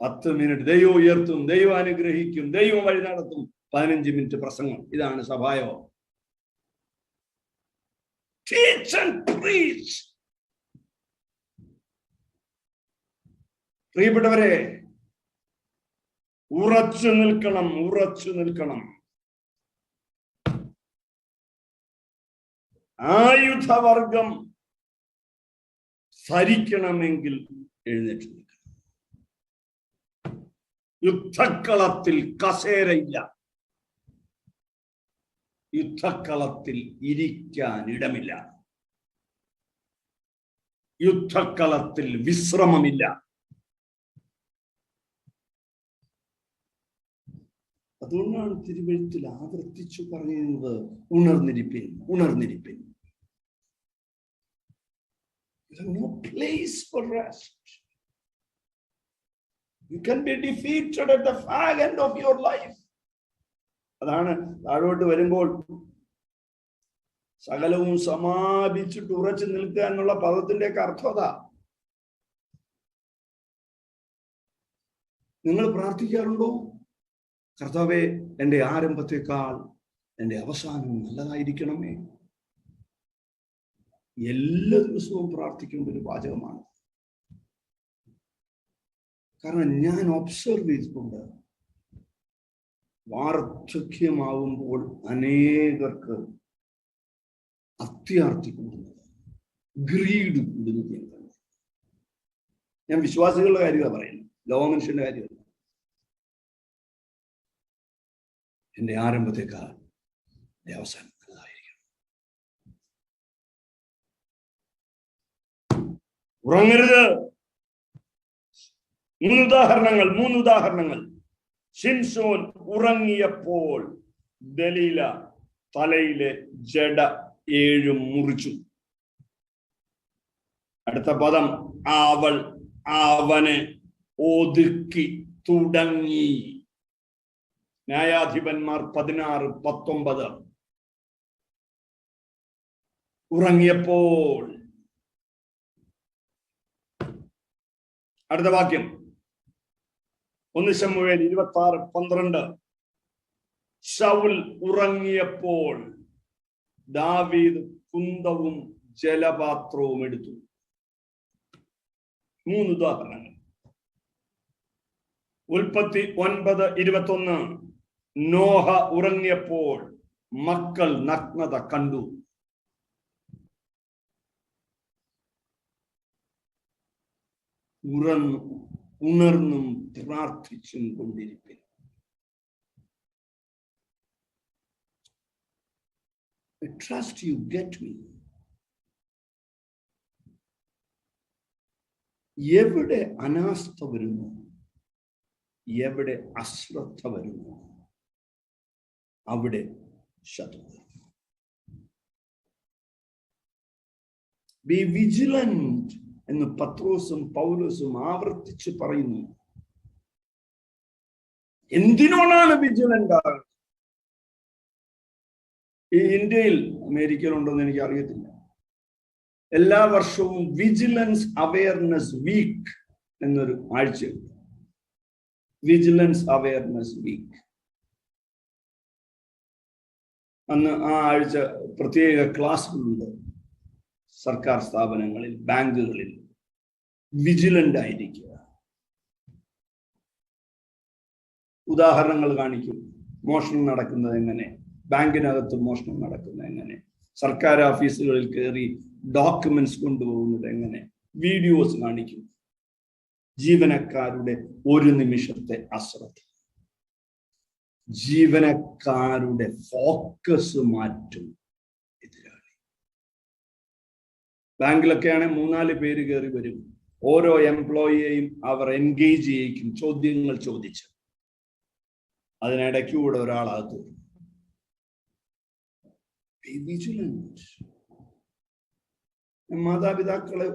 10 minute ദൈവം ഉയർത്തും, ദൈവം അനുഗ്രഹിക്കും, ദൈവം വഴി നടത്തും. 15 മിനിറ്റ് പ്രസംഗം. ഇതാണ് സഭായോ? Teach and preach. പ്രിയപ്പെട്ടവരെ, ഉറച്ചു നിൽക്കണം, ഉറച്ചു നിൽക്കണം. ആയുധവർഗം ധരിക്കണമെങ്കിൽ എഴുന്നേറ്റ് നിൽക്കണം. യുദ്ധക്കളത്തിൽ കസേരയില്ല, യുദ്ധക്കളത്തിൽ ഇരിക്കാൻ ഇടമില്ല, യുദ്ധക്കളത്തിൽ വിശ്രമമില്ല. അതുകൊണ്ടാണ് തിരുവെഴുത്തിൽ ആവർത്തിച്ചു പറയുന്നത്, ഉണർന്നിരിപ്പിൻ, ഉണർന്നിരിപ്പിൻ. No place for rest. You can be defeated at the fag end of your life. അതാണ് താഴോട്ട് വരുമ്പോൾ സകലവും സമാപിച്ചിട്ട് ഉറച്ചു നിൽക്കുക എന്നുള്ള പദത്തിന്റെ അർത്ഥത. നിങ്ങൾ പ്രാർത്ഥിക്കാറുണ്ടോ? കർത്താവേ, എൻ്റെ ആരംഭത്തെക്കാൾ എൻ്റെ അവസാനം നല്ലതായിരിക്കണമേ. എല്ലാ ദിവസവും പ്രാർത്ഥിക്കേണ്ട ഒരു വാചകമാണ്. കാരണം ഞാൻ ഒബ്സർവ് ചെയ്തിട്ടുണ്ട്, വാർദ്ധക്യമാവുമ്പോൾ അനേകർക്ക് അത്യാർത്തി കൂടുന്നത്, ഗ്രീഡ് കൂടുന്നത് ഞാൻ കണ്ടു. ഞാൻ വിശ്വാസികളുടെ കാര്യമാണ് പറയുന്നത്, ലോകമനുഷ്യന്റെ കാര്യമല്ല. എന്റെ ആരംഭത്തേക്കാൾ എന്റെ അവസാനം നല്ലതായിരിക്കണം. ഉറങ്ങരുത്. 3 ഉദാഹരണങ്ങൾ. ശിംശോൻ ഉറങ്ങിയപ്പോൾ ദലീല തലയിലെ ജട 7 മുറിച്ചു. അടുത്ത പദം, അവൾ അവനെ ഒതുക്കി തുടങ്ങി. ന്യായാധിപന്മാർ 16:19. ഉറങ്ങിയപ്പോൾ. അടുത്ത വാക്യം 1 ശമൂവേൽ 26:12. ശൗൽ ഉറങ്ങിയപ്പോൾ ദാവീദ് കുന്തവും ജലപാത്രവും എടുത്തു. 3 ഉദാഹരണങ്ങൾ. ഉൽപ്പത്തി 9:21. നോഹ ഉറങ്ങിയപ്പോൾ മക്കൾ നഗ്നത കണ്ടു. ഉണർന്നും പ്രാർത്ഥിച്ചും കൊണ്ടിരിക്കും. I trust you get me. എവിടെ അനാസ്ഥ വരുന്നു, എവിടെ അശ്രദ്ധ വരുന്നു, അവിടെ ശത്രു. ബി വിജിലന്റ് എന്ന് പത്രോസും പൗലോസും ആവർത്തിച്ച് പറയുന്നു. എന്തിനോടാണ് വിജിലന്റ് ആകുന്നത്? ഈ ഇന്ത്യയിൽ, അമേരിക്കയിലുണ്ടോന്ന് എനിക്ക് അറിയത്തില്ല, എല്ലാ വർഷവും വിജിലൻസ് അവയർനെസ് വീക്ക് എന്നൊരു ആഴ്ചയുണ്ട്. Vigilance awareness week. അന്ന് ആ ആഴ്ച പ്രത്യേക ക്ലാസ്സുകളുണ്ട്. സർക്കാർ സ്ഥാപനങ്ങളിൽ, ബാങ്കുകളിൽ വിജിലന്റ് ആയിരിക്കുക. ഉദാഹരണങ്ങൾ കാണിക്കും. മോഷണം നടക്കുന്നത് എങ്ങനെ, ബാങ്കിനകത്ത് മോഷണം നടക്കുന്നത് എങ്ങനെ, സർക്കാർ ഓഫീസുകളിൽ കയറി ഡോക്യുമെന്റ്സ് കൊണ്ടുപോകുന്നത് എങ്ങനെ, വീഡിയോസ് കാണിക്കും. ജീവനക്കാരുടെ ഒരു നിമിഷത്തെ അശ്രദ്ധ, ജീവനക്കാരുടെ ഫോക്കസ് മാറ്റും എതിരാളി. ബാങ്കിലൊക്കെയാണ് 3-4 പേര് കയറി വരും. ഓരോ എംപ്ലോയിയെയും അവർ എൻഗേജ് ചെയ്യിക്കും, ചോദ്യങ്ങൾ ചോദിച്ച്. അതിനിടയ്ക്ക് കൂടെ ഒരാളകത്ത് വരും. മാതാപിതാക്കളെ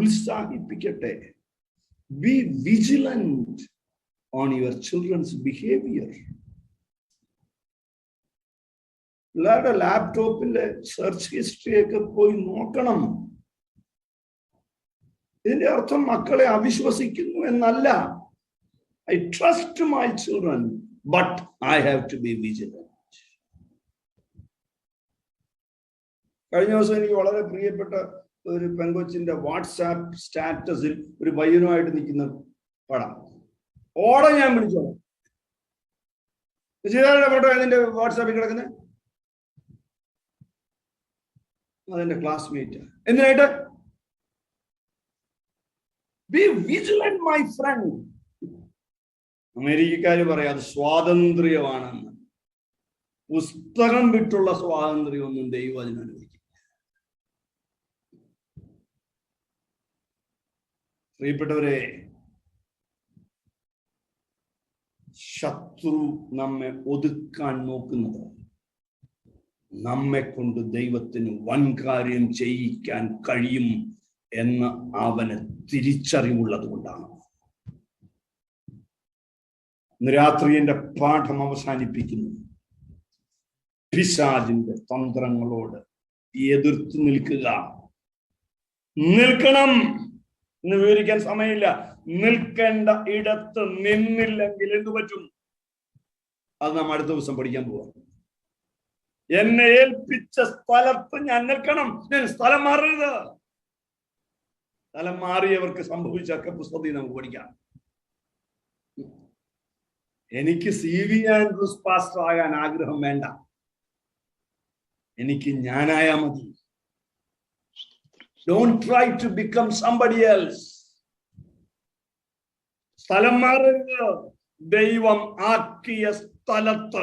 ഉത്സാഹിപ്പിക്കട്ടെ. Be vigilant on your children's behavior. പിള്ളേരുടെ ലാപ്ടോപ്പിലെ സെർച്ച് ഹിസ്റ്ററി ഒക്കെ പോയി നോക്കണം. ഇതിന്റെ അർത്ഥം മക്കളെ അവിശ്വസിക്കുന്നു എന്നല്ല. I trust my children, but I have to be vigilant. കഴിഞ്ഞ ദിവസം എനിക്ക് വളരെ പ്രിയപ്പെട്ട ഒരു പെങ്കൊച്ചിന്റെ വാട്സാപ്പ് സ്റ്റാറ്റസിൽ ഒരു പയ്യനുമായിട്ട് നിൽക്കുന്ന പടം ഓടെ ഞാൻ വിളിച്ചോളാം. വിജയയുടെ ഫോട്ടോ അതിന്റെ വാട്സാപ്പിൽ കിടക്കുന്നത് അതെന്റെ ക്ലാസ്മേറ്റ്. എന്തിനായിട്ട്? Be vigilant my friend. അമേരിക്കക്കാര് പറയാം അത് സ്വാതന്ത്ര്യമാണെന്ന്. പുസ്തകം വിട്ടുള്ള സ്വാതന്ത്ര്യമൊന്നും ദൈവം അതിനനുവദിക്കും. പ്രിയപ്പെട്ടവരെ, ശത്രു നമ്മെ ഒതുക്കാൻ നോക്കുന്നത് നമ്മെ കൊണ്ട് ദൈവത്തിന് വൻകാര്യം ചെയ്യിക്കാൻ കഴിയും എന്ന് അവന് തിരിച്ചറിവുള്ളത് കൊണ്ടാണ്. ഇന്ന് രാത്രി എന്റെ പാഠം അവസാനിപ്പിക്കുന്നു. പിശാചിന്റെ തന്ത്രങ്ങളോട് എതിർത്ത് നിൽക്കുക. നിൽക്കണം എന്ന് വിവരിക്കാൻ സമയമില്ല. നിൽക്കേണ്ട ഇടത്ത് നിന്നില്ലെങ്കിൽ എന്തു പറ്റും? അത് നാം അടുത്ത ദിവസം പഠിക്കാൻ പോവാം. എന്നെ ഏൽപ്പിച്ച സ്ഥലത്ത് ഞാൻ നിൽക്കണം. ഞാൻ സ്ഥലം മാറരുത്. സ്ഥലം മാറിയവർക്ക് സംഭവിച്ചൊക്കെ പുസ്തകത്തിൽ നമുക്ക് പഠിക്കാം. എനിക്ക് CV ആൻഡ്രൂസ് പാസ്റ്റർ ആകാൻ ആഗ്രഹം വേണ്ട. എനിക്ക് ഞാനായാ മതി. Don't try to become somebody else. സ്ഥലം മാറരുത്. ദൈവം ആക്കിയ സ്ഥലത്ത്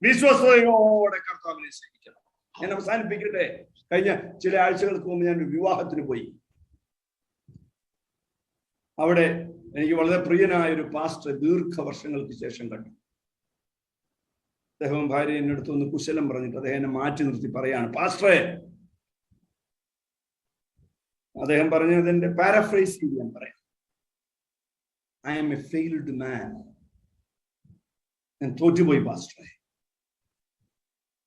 വിശ്വസതയോടെ കർത്താവിനെ സേവിക്കണം. ഞാൻ അവസാനിപ്പിക്കട്ടെ. കഴിഞ്ഞ ചില ആഴ്ചകൾക്ക് മുമ്പ് ഞാൻ ഒരു വിവാഹത്തിന് പോയി. അവിടെ എനിക്ക് വളരെ പ്രിയനായ ഒരു പാസ്റ്റർ ദീർഘവർഷങ്ങൾക്ക് ശേഷം കണ്ടു. അദ്ദേഹം ഭാര്യ എന്നെ അടുത്ത് ഒന്ന് കുശലം പറഞ്ഞിട്ട് അദ്ദേഹം എന്നെ മാറ്റി നിർത്തി പറയാണ്, പാസ്റ്ററെ, അദ്ദേഹം പറഞ്ഞതിന്റെ പാരഫ്രൈസ് ചെയ്ത് ഞാൻ പറയാം, I am a failed man. ഞാൻ തോറ്റുപോയി പാസ്റ്ററെ.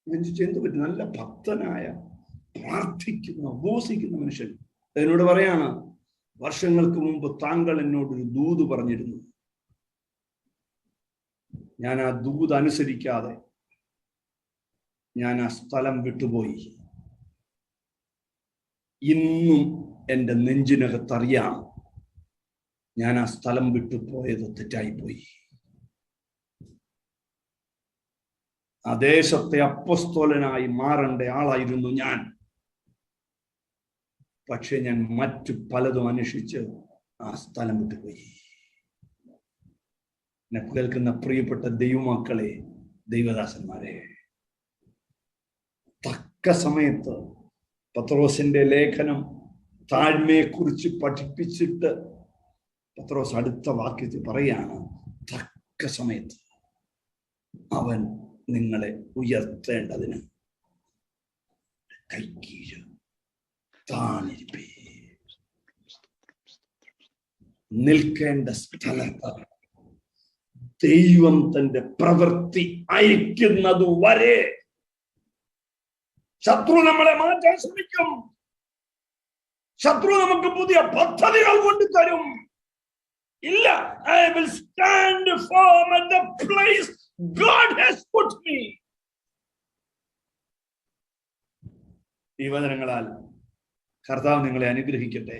ഞാൻ എന്ത് പറ്റും? നല്ല ഭക്തനായ, പ്രാർത്ഥിക്കുന്ന, ഉപവസിക്കുന്ന മനുഷ്യൻ എന്നോട് പറയാണ്, വർഷങ്ങൾക്ക് മുമ്പ് താങ്കൾ എന്നോടൊരു ദൂത് പറഞ്ഞിരുന്നു. ഞാൻ ആ ദൂത് അനുസരിക്കാതെ ഞാൻ ആ സ്ഥലം വിട്ടുപോയി. ഇന്നും എൻ്റെ നെഞ്ചിനകത്തറിയാം ഞാൻ ആ സ്ഥലം വിട്ടുപോയത് തെറ്റായിപ്പോയി. ആ ദേശത്തെ അപ്പോസ്തലനായി മാറേണ്ട ആളായിരുന്നു ഞാൻ. പക്ഷെ ഞാൻ മറ്റു പലതും അന്വേഷിച്ച് ആ സ്ഥലം വിട്ടുപോയി. എന്നെ കേൾക്കുന്ന പ്രിയപ്പെട്ട ദൈവമക്കളെ, ദൈവദാസന്മാരെ, തക്ക സമയത്ത് പത്രോസിന്റെ ലേഖനം താഴ്മയെക്കുറിച്ച് പഠിപ്പിച്ചിട്ട് പത്രോസ് അടുത്ത വാക്യത്തിൽ പറയാണ്, തക്ക സമയത്ത് അവൻ നിങ്ങളെ ഉയർത്തേണ്ടതിന് കൈക്കീഴ് താണിരിപ്പേ. നിൽക്കേണ്ട സ്ഥലത്ത് ദൈവം തന്റെ പ്രവൃത്തി അയക്കുന്നത് വരെ ശത്രു നമ്മളെ മാറ്റാൻ ശ്രമിക്കും. ശത്രു നമുക്ക് പുതിയ പദ്ധതികൾ കൊണ്ടുതരും. ഇല്ല, I will stand firm at the place God has put me. ഈ വചനങ്ങളാൽ കർത്താവ് നിങ്ങളെ അനുഗ്രഹിക്കട്ടെ.